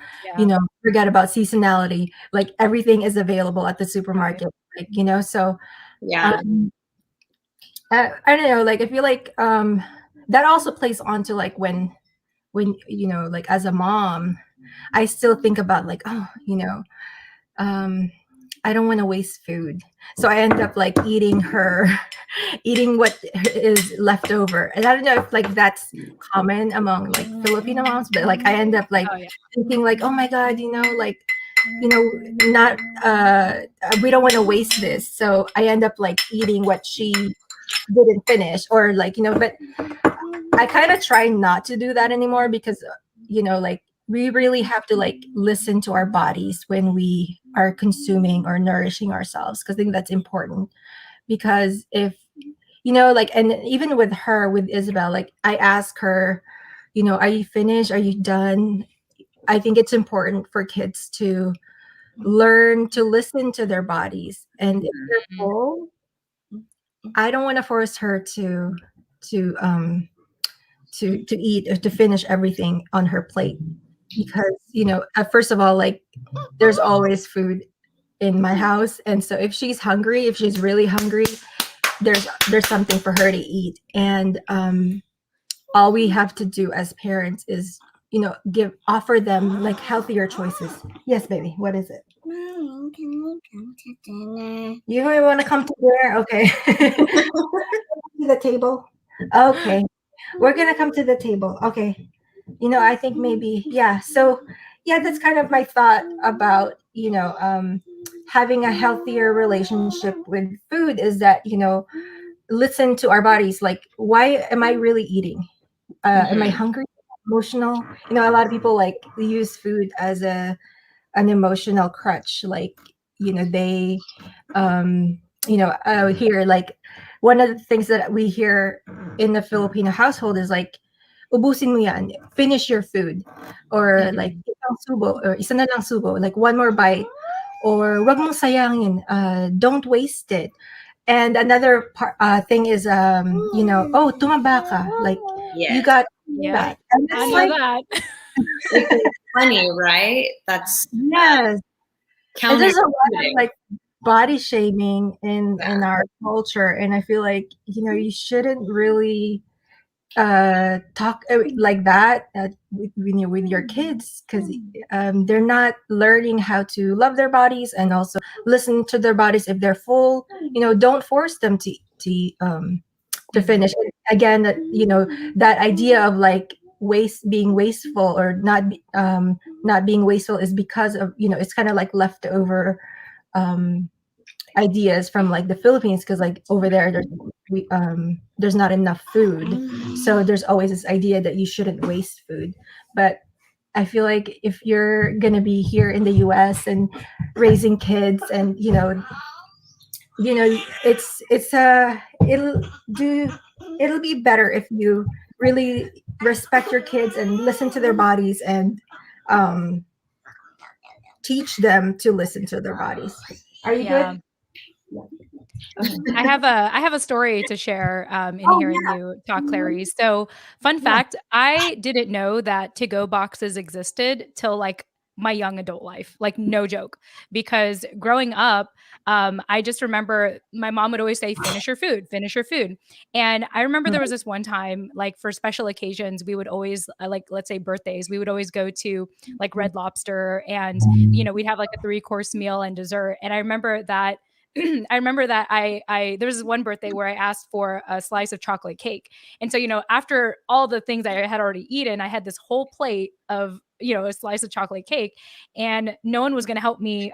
Forget about seasonality, like everything is available at the supermarket. Like, so Yeah. I don't know, like I feel like that also plays on to like when like as a mom, I still think about like, I don't want to waste food, so I end up like eating eating what is left over. And I don't know if like that's common among like Filipino moms, but like I end up like thinking like, oh my god, like not we don't want to waste this, so I end up like eating what she didn't finish, or like but I kind of try not to do that anymore, because like we really have to like listen to our bodies when we are consuming or nourishing ourselves, because I think that's important. Because if like, and even with her, with Isabel, like I ask her, are you finished, are you done? I think it's important for kids to learn to listen to their bodies, and if they're full, I don't want to force her to eat or to finish everything on her plate, because first of all, like there's always food in my house, and so if she's hungry, if she's really hungry, there's something for her to eat. And all we have to do as parents is offer them like healthier choices. Yes, baby, what is it? Mommy, can we come to dinner? You want to come to dinner? Okay. To the table. Okay, we're gonna come to the table. Okay. I think maybe, yeah. So yeah, that's kind of my thought about having a healthier relationship with food, is that listen to our bodies. Like, why am I really eating? Am I hungry, emotional? A lot of people like use food as an emotional crutch. Like, they here, like one of the things that we hear in the Filipino household is like, ubusin mo yan, finish your food, or like isang subo, or isa na lang subo, like one more bite, or wag mong sayangin, don't waste it. And another thing is oh, tumaba ka, like you got that. And I it's know like, that. It's funny, right? That's yes. And there's a lot of like body shaming in our culture, and I feel like you shouldn't really talk like that with your kids, because they're not learning how to love their bodies and also listen to their bodies if they're full. Don't force them to finish. Again, that idea of like being wasteful or not being wasteful is because of it's kind of like leftover ideas from like the Philippines, because like over there there's not enough food, so there's always this idea that you shouldn't waste food. But I feel like if you're gonna be here in the US and raising kids, and it'll do it'll be better if you really respect your kids and listen to their bodies, and teach them to listen to their bodies. Are you good? I have a story to share in hearing you talk, Clarice. So, fun fact, I didn't know that to-go boxes existed till like my young adult life, like no joke. Because growing up, I just remember my mom would always say, "Finish your food, finish your food." And I remember there was this one time, like for special occasions, we would always like, let's say birthdays, we would always go to like Red Lobster, and we'd have like a 3-course meal and dessert. And I remember that I remember that there was this one birthday where I asked for a slice of chocolate cake. And so, after all the things I had already eaten, I had this whole plate of, a slice of chocolate cake, and no one was going to help me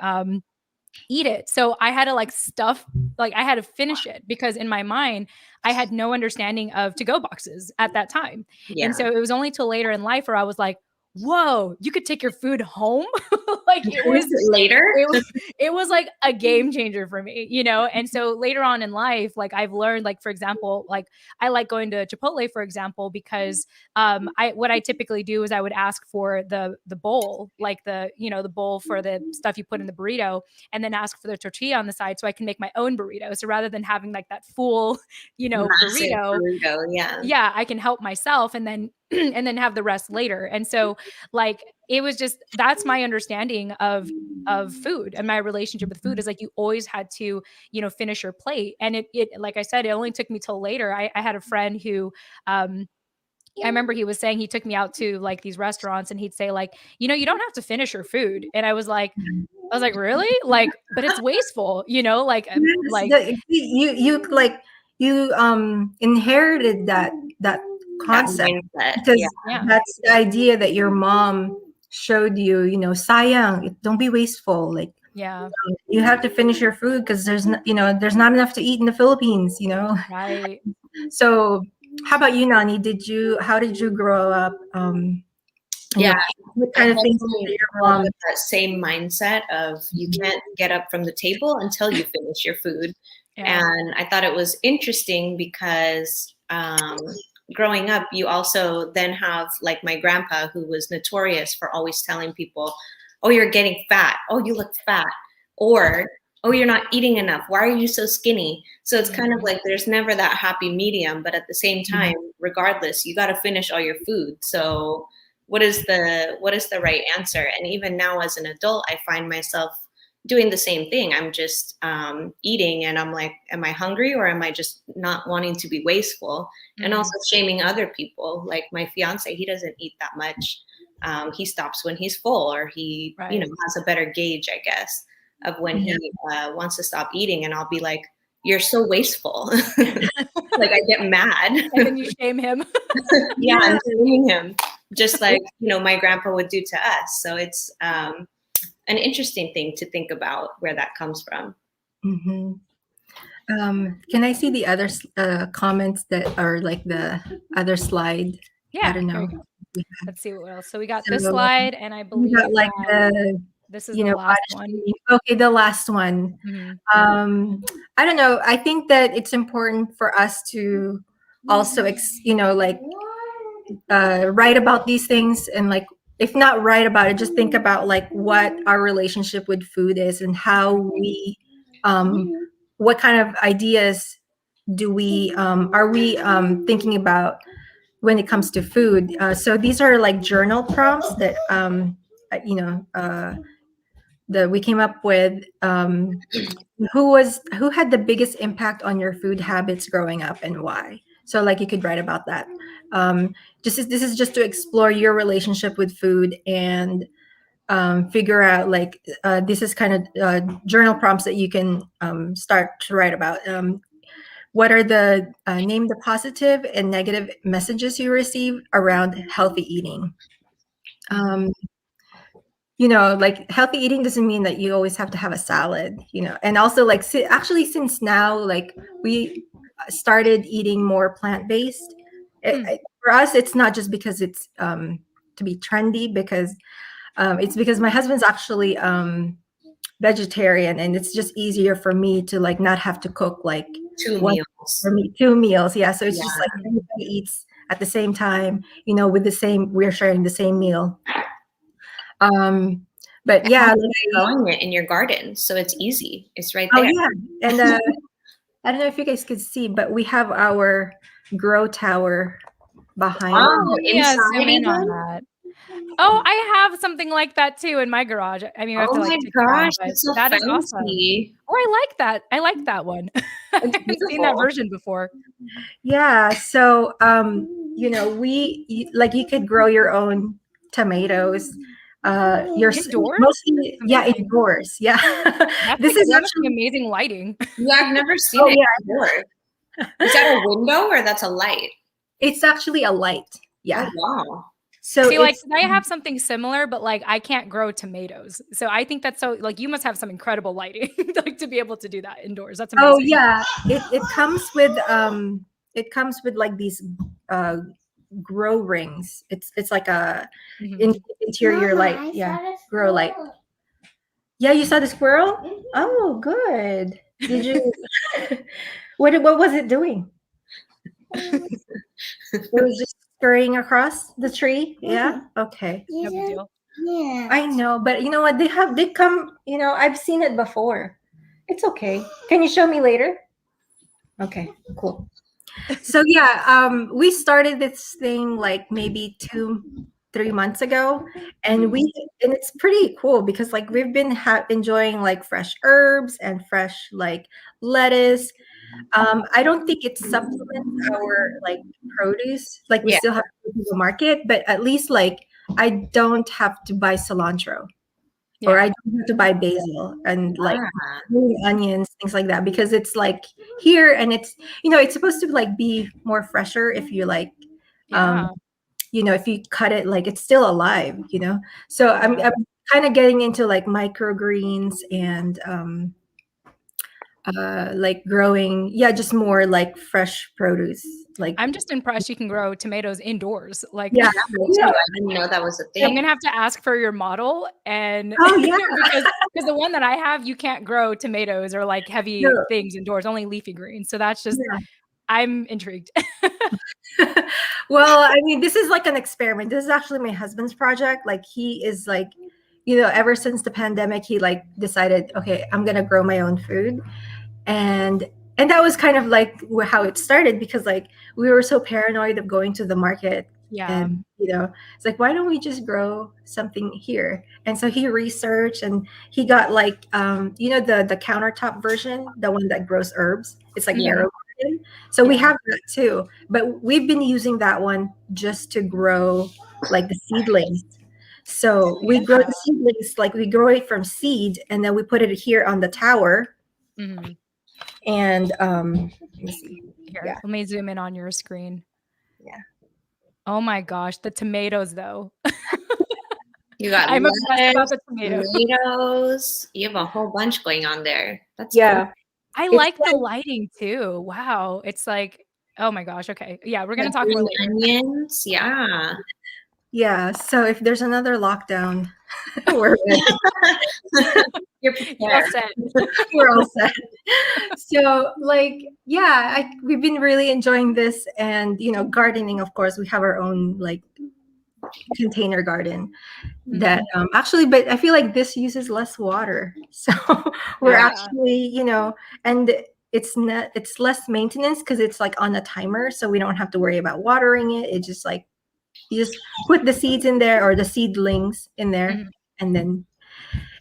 eat it. So I had to I had to finish it, because in my mind, I had no understanding of to-go boxes at that time. Yeah. And so it was only till later in life where I was like, whoa, you could take your food home. Like it was later. It was like a game changer for me, And so later on in life, like I've learned, like, for example, like I like going to Chipotle, for example, because what I typically do is I would ask for the bowl, like the bowl for the stuff you put in the burrito, and then ask for the tortilla on the side so I can make my own burrito. So rather than having like that full, burrito, yeah, I can help myself, and then and then have the rest later. And so like it was just, that's my understanding of food, and my relationship with food is like you always had to finish your plate. And it like I said, it only took me till later. I had a friend who I remember he was saying, he took me out to like these restaurants, and he'd say like, you don't have to finish your food. And I was like, really? Like, but it's wasteful, like you inherited that concept, because that's the idea that your mom showed you. Sayang, don't be wasteful. Like, you have to finish your food, because there's not enough to eat in the Philippines. Right. So, how about you, Nani? How did you grow up? What kind of things did your mom? That same mindset of you can't get up from the table until you finish your food. And I thought it was interesting because growing up, you also then have like my grandpa, who was notorious for always telling people, "Oh, you're getting fat. Oh, you look fat." Or, "Oh, you're not eating enough. Why are you so skinny?" So it's kind of like there's never that happy medium, but at the same time, regardless, you got to finish all your food. So what is the right answer? And even now as an adult, I find myself doing the same thing. I'm just eating, and I'm like, am I hungry, or am I just not wanting to be wasteful? And also shaming other people. Like my fiance, he doesn't eat that much. He stops when he's full, or he has a better gauge, I guess, of when he wants to stop eating. And I'll be like, "You're so wasteful." Like I get mad. And then you shame him. I'm shaming him, just like my grandpa would do to us. So it's an interesting thing to think about where that comes from. Can I see the other comments that are like the other slide? Yeah, I don't know. Let's see what else. So we got this slide, and I believe like this is the last one. Okay, the last one. I don't know. I think that it's important for us to also, write about these things, and like, if not write about it, just think about like what our relationship with food is, and how we, what kind of ideas do we, are we thinking about when it comes to food. So these are like journal prompts that, we came up with who had the biggest impact on your food habits growing up and why. So like you could write about that. This is just to explore your relationship with food and figure out like this is kind of journal prompts that you can start to write about. What are the name the positive and negative messages you receive around healthy eating? Like healthy eating doesn't mean that you always have to have a salad, and also like actually since now like we started eating more plant-based. For us it's not just because it's to be trendy, because it's because my husband's actually vegetarian, and it's just easier for me to like not have to cook like two meals. Yeah, so it's just like everybody eats at the same time, we're sharing the same meal. But yeah, growing it in your garden, so it's easy. It's right there. Oh yeah, and I don't know if you guys could see, but we have our grow tower behind. Oh, yeah, zoom in on that. Oh, I have something like that too in my garage. I mean, you have to like. Oh my gosh, that's so that fancy. Is awesome. Oh, I like that. I like that one. I haven't seen that version before. Yeah, so we like you could grow your own tomatoes. Indoors? Mostly, indoors. Yeah. This is actually amazing lighting. Yeah, I've never seen it before. Is that a window or that's a light? It's actually a light. Yeah. Oh, wow. So see, like I have something similar, but like I can't grow tomatoes. So I think that's so like you must have some incredible lighting like to be able to do that indoors. That's amazing. Oh yeah, it comes with like these grow rings. It's like a interior light. Yeah, grow light. Yeah, you saw the squirrel? Oh, good. Did you? What was it doing? It was just scurrying across the tree. Yeah. Okay. No big deal. Yeah. I know, but you know what? They come. I've seen it before. It's okay. Can you show me later? Okay. Cool. So yeah, we started this thing like maybe 2-3 months ago, and it's pretty cool because like we've been enjoying like fresh herbs and fresh like lettuce. I don't think it supplements our like produce. Like we still have to go to the market, but at least like I don't have to buy cilantro, or I don't have to buy basil and like onions, things like that, because it's like here and it's it's supposed to like be more fresher if you like if you cut it like it's still alive. So I'm kind of getting into like microgreens and like growing just more like fresh produce. Like I'm just impressed you can grow tomatoes indoors. Like I didn't know that was a thing. I'm gonna have to ask for your model, and because the one that I have, you can't grow tomatoes or like heavy things indoors, only leafy greens. So that's just I'm intrigued. Well, I mean, this is like an experiment. This is actually my husband's project. Like he is like, ever since the pandemic, he like decided, okay, I'm gonna grow my own food. And that was kind of like how it started, because like we were so paranoid of going to the market. And it's like, why don't we just grow something here? And so he researched and he got like the countertop version, the one that grows herbs. It's like narrow garden. So we have that too, but we've been using that one just to grow like the seedlings. So we grow the seedlings, like we grow it from seed, and then we put it here on the tower. And let me see. Here, let me zoom in on your screen. Yeah. Oh my gosh, the tomatoes though. You got I'm obsessed about the tomatoes. You have a whole bunch going on there. That's cool. I like the lighting too. Wow. It's like, oh my gosh. Okay. Yeah, we're gonna talk more later. Onions. Yeah. Yeah. So if there's another lockdown, we're all set. We're all set. So like, we've been really enjoying this, and gardening. Of course, we have our own like container garden that actually, but I feel like this uses less water. So we're actually, and it's less maintenance because it's like on a timer, so we don't have to worry about watering it. It's just like you just put the seeds in there, or the seedlings in there, and then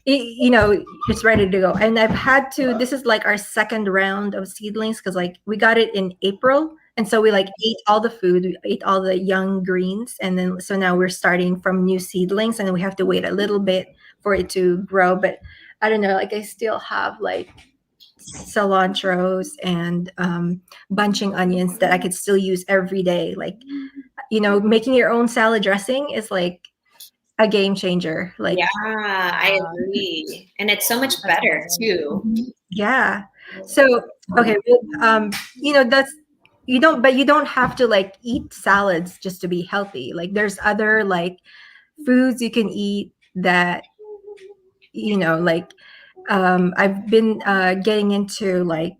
you know, it's ready to go. And I've had to, this is like our second round of seedlings because like we got it in April. And so we like ate all the food, we ate all the young greens. And then so now we're starting from new seedlings and then we have to wait a little bit for it to grow. But I don't know, like I still have like cilantros and bunching onions that I could still use every day. Like, you know, making your own salad dressing is like a game changer. Like, Yeah, I agree. And it's so much better too. yeah. So, okay, well, you know, that's but you don't have to like eat salads just to be healthy. Like there's other like foods you can eat that, you know, like I've been getting into like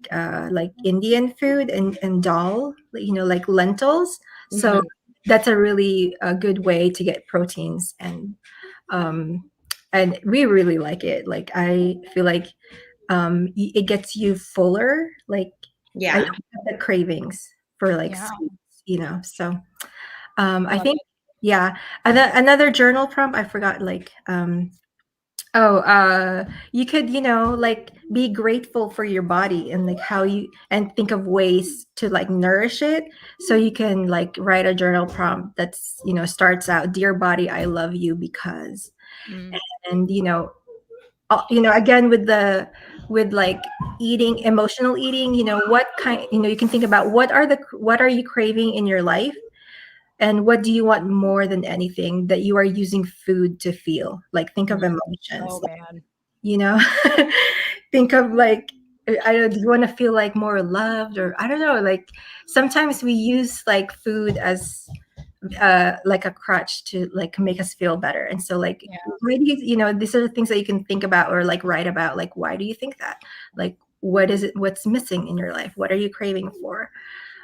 Indian food and dal, you know, like lentils. So Mhm. that's a really good way to get proteins um and we really like it. Like I feel like it gets you fuller. Like I Yeah. don't have the cravings for like Yeah. sweets, you know. So I I love think yeah. Another journal prompt I forgot like oh, you could, you know, like be grateful for your body and like how you and think of ways to like nourish it. So you can like write a journal prompt that's, you know, starts out, "Dear body, I love you because," Mm. and you know, again with the with like eating, emotional eating, you know, what kind, you know, you can think about what are you craving in your life and what do you want more than anything that you are using food to feel. Like think of emotions, Oh man. you know. Think of like I don't, do you want to feel like more loved or I don't know, like sometimes we use like food as like a crutch to like make us feel better. And so like Yeah. why do you, you know, these are the things that you can think about or like write about, like why do you think that, like what is it, what's missing in your life, what are you craving for.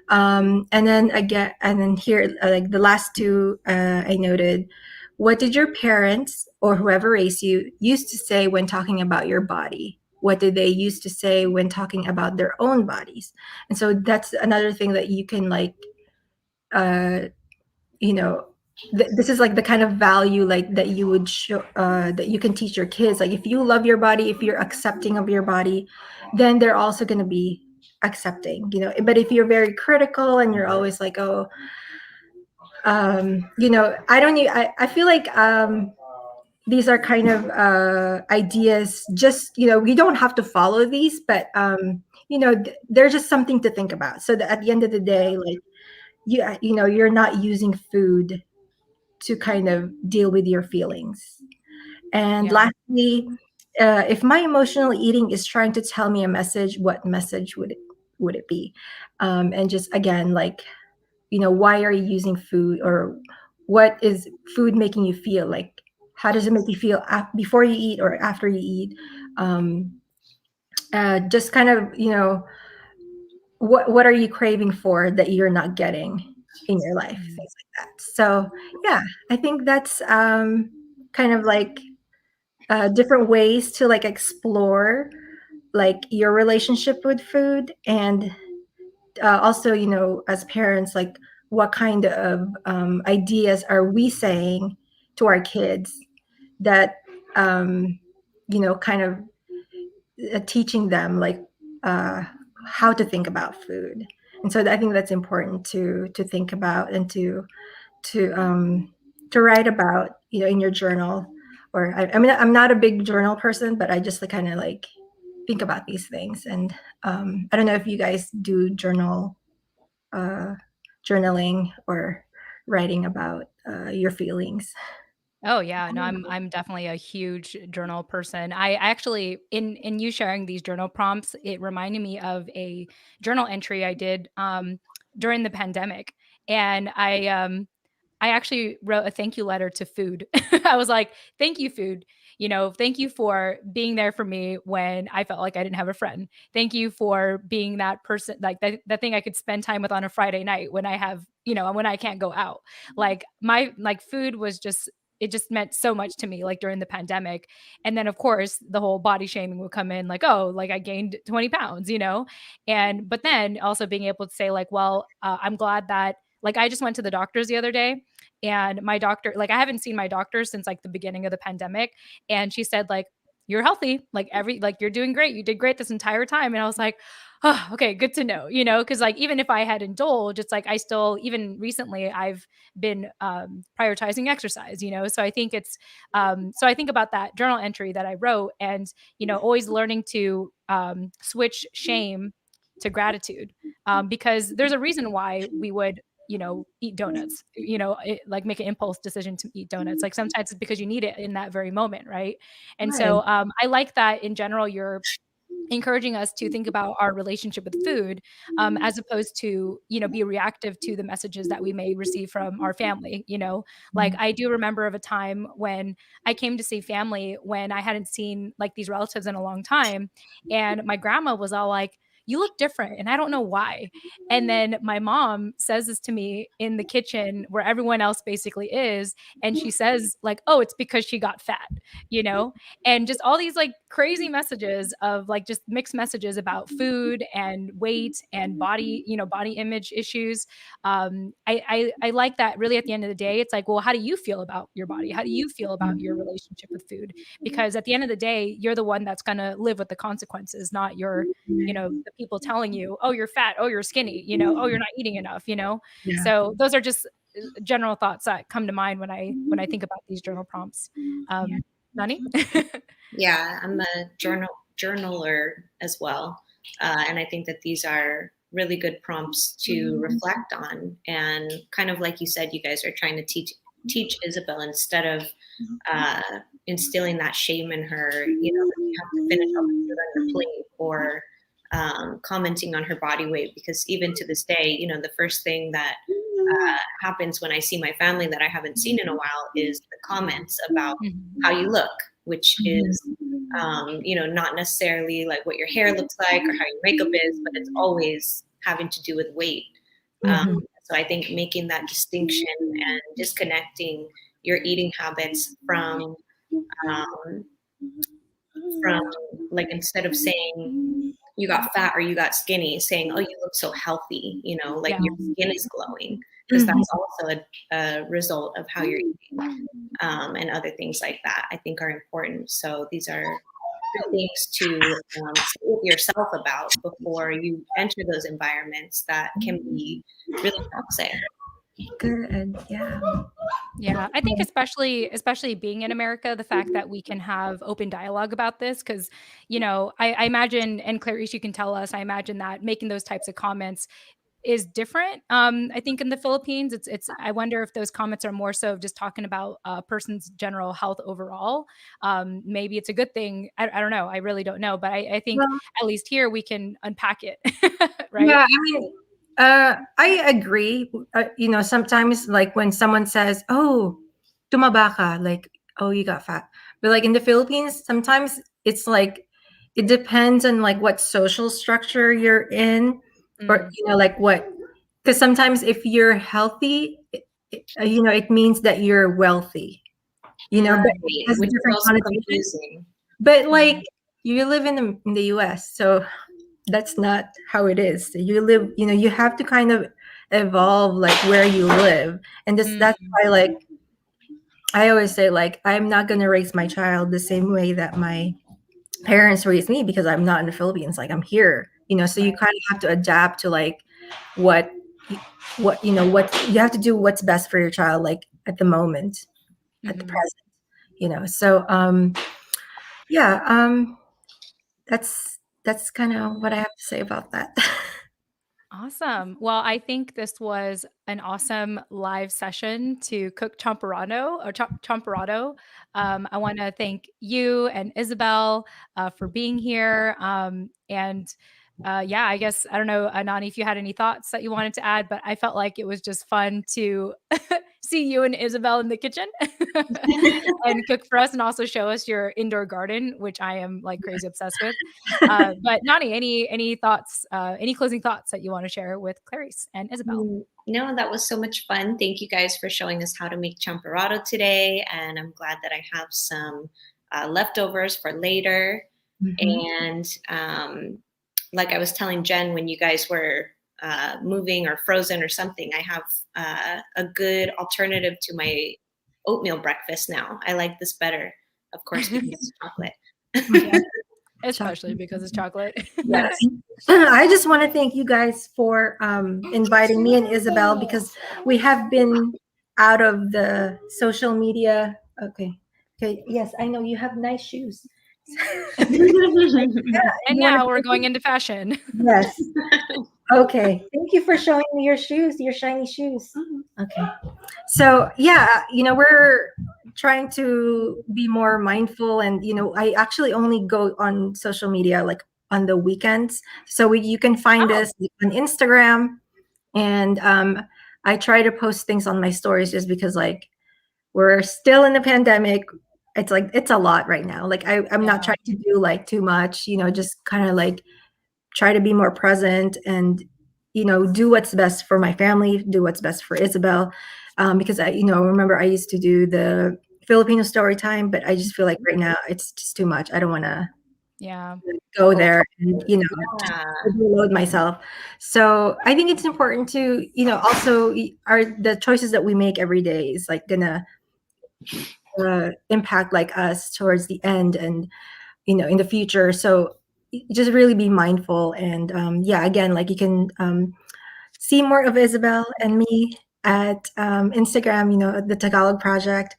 And then again, and then here like the last two I noted, what did your parents or whoever raised you used to say when talking about your body, what did they used to say when talking about their own bodies. And so that's another thing that you can like uh you know, this is like the kind of value like that you would show that you can teach your kids. Like if you love your body, if you're accepting of your body, then they're also going to be accepting, you know. But if you're very critical and you're always like, oh, you know, I don't need, I feel like these are kind of ideas, just, you know, we don't have to follow these, but you know, they're just something to think about, so that at the end of the day, like you know, you're not using food to kind of deal with your feelings. And Yeah. lastly, if my emotional eating is trying to tell me a message, what message would it be? And just again, like, you know, why are you using food, or what is food making you feel? Like, how does it make you feel before you eat or after you eat? Just kind of, you know, what are you craving for that you're not getting in your life, Mm. things like that. So yeah, I think that's kind of like different ways to like explore like your relationship with food. And also, you know, as parents, like what kind of ideas are we saying to our kids that you know, kind of teaching them like uh, how to think about food. And so I think that's important to think about and to write about, you know, in your journal. Or I mean, I'm not a big journal person, but I just like kind of like think about these things. And I don't know if you guys do uh, journaling or writing about your feelings. Oh yeah, no, I'm definitely a huge journal person. I actually in you sharing these journal prompts, it reminded me of a journal entry I did during the pandemic. And I actually wrote a thank you letter to food. I was like, "Thank you, food. You know, thank you for being there for me when I felt like I didn't have a friend. Thank you for being that person, like that thing I could spend time with on a Friday night when I have, you know, when I can't go out. Like my like food was just it just meant so much to me like during the pandemic. And then of course the whole body shaming would come in like, oh, like I gained 20 pounds, you know? And but then also being able to say like, well, I'm glad that like I just went to the doctors the other day and my doctor, like I haven't seen my doctor since like the beginning of the pandemic. And she said like, you're healthy. Like you're doing great. You did great this entire time. And I was like, oh, okay, good to know, because like even if I had indulged, it's like I still, even recently, I've been prioritizing exercise, so I think so I think about that journal entry that I wrote, and always learning to switch shame to gratitude, because there's a reason why we would eat donuts, like make an impulse decision to eat donuts. Like sometimes it's because you need it in that very moment, right? And Right. so I like that in general you're encouraging us to think about our relationship with food, as opposed to be reactive to the messages that we may receive from our family. Like I do remember of a time when I came to see family when I hadn't seen like these relatives in a long time, and my grandma was all like, you look different, and I don't know why. And then my mom says this to me in the kitchen where everyone else basically is, and she says like, oh, it's because she got fat, you know and just all these like crazy messages of like just mixed messages about food and weight and body, body image issues. I like that. Really, at the end of the day, it's like, well, how do you feel about your body? How do you feel about your relationship with food? Because at the end of the day, you're the one that's going to live with the consequences, not the people telling you, oh, you're fat, oh, you're skinny, oh, you're not eating enough. Yeah. So those are just general thoughts that come to mind when I think about these journal prompts. Nani? Yeah, I'm a journaler as well, and I think that these are really good prompts to reflect on. And kind of like you said, you guys are trying to teach Isabel, instead of instilling that shame in her, that you have to finish all the food on your plate, or commenting on her body weight. Because even to this day, the first thing that happens when I see my family that I haven't seen in a while is the comments about how you look, which is, not necessarily like what your hair looks like or how your makeup is, but it's always having to do with weight. So I think making that distinction and disconnecting your eating habits from like, instead of saying you got fat or you got skinny, saying, oh, you look so healthy, like Yeah. your skin is glowing, because that's also a result of how you're eating, and other things like that I think are important. So these are good things to sit with yourself about before you enter those environments that can be really toxic. Good. Yeah. Yeah, I think especially being in America, the fact that we can have open dialogue about this, because I imagine, and Clarice, you can tell us, I imagine that making those types of comments is different. I think in the Philippines, I wonder if those comments are more so just talking about a person's general health overall. Maybe it's a good thing. I don't know. I really don't know. But I think Well, at least here we can unpack it, right? yeah, I mean, I agree. Sometimes like when someone says, "Oh, tumaba ka," like, "Oh, you got fat," but like in the Philippines, sometimes it's like it depends on like what social structure you're in, or like what. Because sometimes if you're healthy, it means that you're wealthy. But it Right, has which is different also connotations. confusing. But like you live in the US, so that's not how it is. You live, you have to kind of evolve like where you live. And that's why like I always say like I'm not gonna raise my child the same way that my parents raised me, because I'm not in the Philippines. Like I'm here. So you kind of have to adapt to like what what you have to do what's best for your child, like at the moment, at the present. So yeah, that's kind of what I have to say about that. Awesome. Well, I think this was an awesome live session to cook champorado. I want to thank you and Isabel for being here. Yeah, I guess, I don't know, Anani, if you had any thoughts that you wanted to add, but I felt like it was just fun to see you and Isabel in the kitchen and cook for us, and also show us your indoor garden, which I am like crazy obsessed with. But Nani, any thoughts, any closing thoughts that you want to share with Clarice and Isabel? No, that was so much fun. Thank you guys for showing us how to make champorado today, and I'm glad that I have some leftovers for later. And like I was telling Jen, when you guys were moving or frozen or something, I have a good alternative to my oatmeal breakfast now. I like this better, of course, because it's chocolate. Especially because it's chocolate. Yes. I just want to thank you guys for inviting me and Isabel, because we have been out of the social media. Okay. Okay. Yes, I know you have nice shoes. And You wanna now we're going into fashion. Yes. Okay. Thank you for showing me your shoes, your shiny shoes. Okay. So yeah, we're trying to be more mindful, and I actually only go on social media like on the weekends. So you can find us on Instagram, and I try to post things on my stories just because like we're still in the pandemic. It's like it's a lot right now. Like I'm not trying to do like too much, just kind of like try to be more present and do what's best for my family, do what's best for Isabel, because I remember I used to do the Filipino story time, but I just feel like right now it's just too much. I don't want to go there and just overload myself. So I think it's important to also are the choices that we make every day is like gonna impact like us towards the end and in the future. So just really be mindful. And again, like you can see more of Isabel and me at Instagram, the Tagalog Project.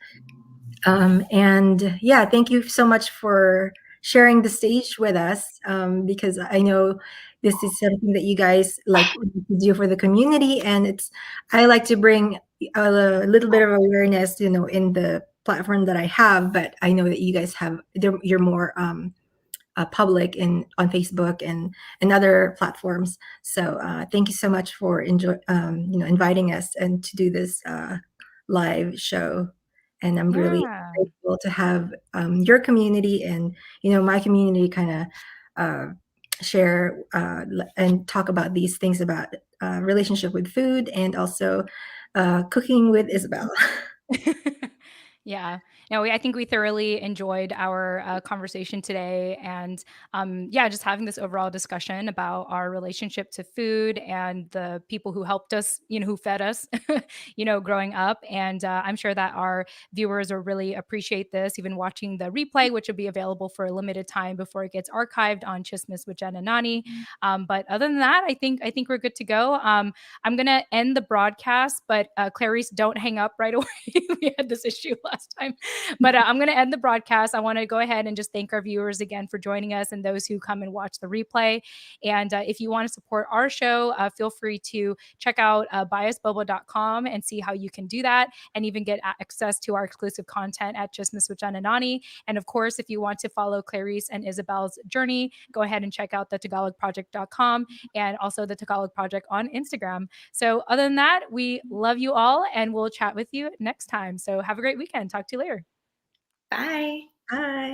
And thank you so much for sharing the stage with us, because I know this is something that you guys like to do for the community, and I like to bring a little bit of awareness, in the platform that I have, but I know that you guys you're more public on Facebook and other platforms. So thank you so much for inviting us and to do this live show. And I'm really grateful to have your community and my community kind of share and talk about these things about relationship with food and also cooking with Isabel. Yeah. No, I think we thoroughly enjoyed our conversation today. And just having this overall discussion about our relationship to food and the people who helped us, who fed us, growing up. And I'm sure that our viewers will really appreciate this, even watching the replay, which will be available for a limited time before it gets archived on Chismis with Jen and Nani. But other than that, I think we're good to go. I'm going to end the broadcast, but Clarice, don't hang up right away. We had this issue last time. But I'm going to end the broadcast. I want to go ahead and just thank our viewers again for joining us and those who come and watch the replay. And if you want to support our show, feel free to check out biasbubble.com and see how you can do that and even get access to our exclusive content at Chismis with Jen and Nani. And of course, if you want to follow Clarice and Isabel's journey, go ahead and check out the TagalogProject.com and also the Tagalog Project on Instagram. So other than that, we love you all and we'll chat with you next time. So have a great weekend. Talk to you later. Bye. Bye.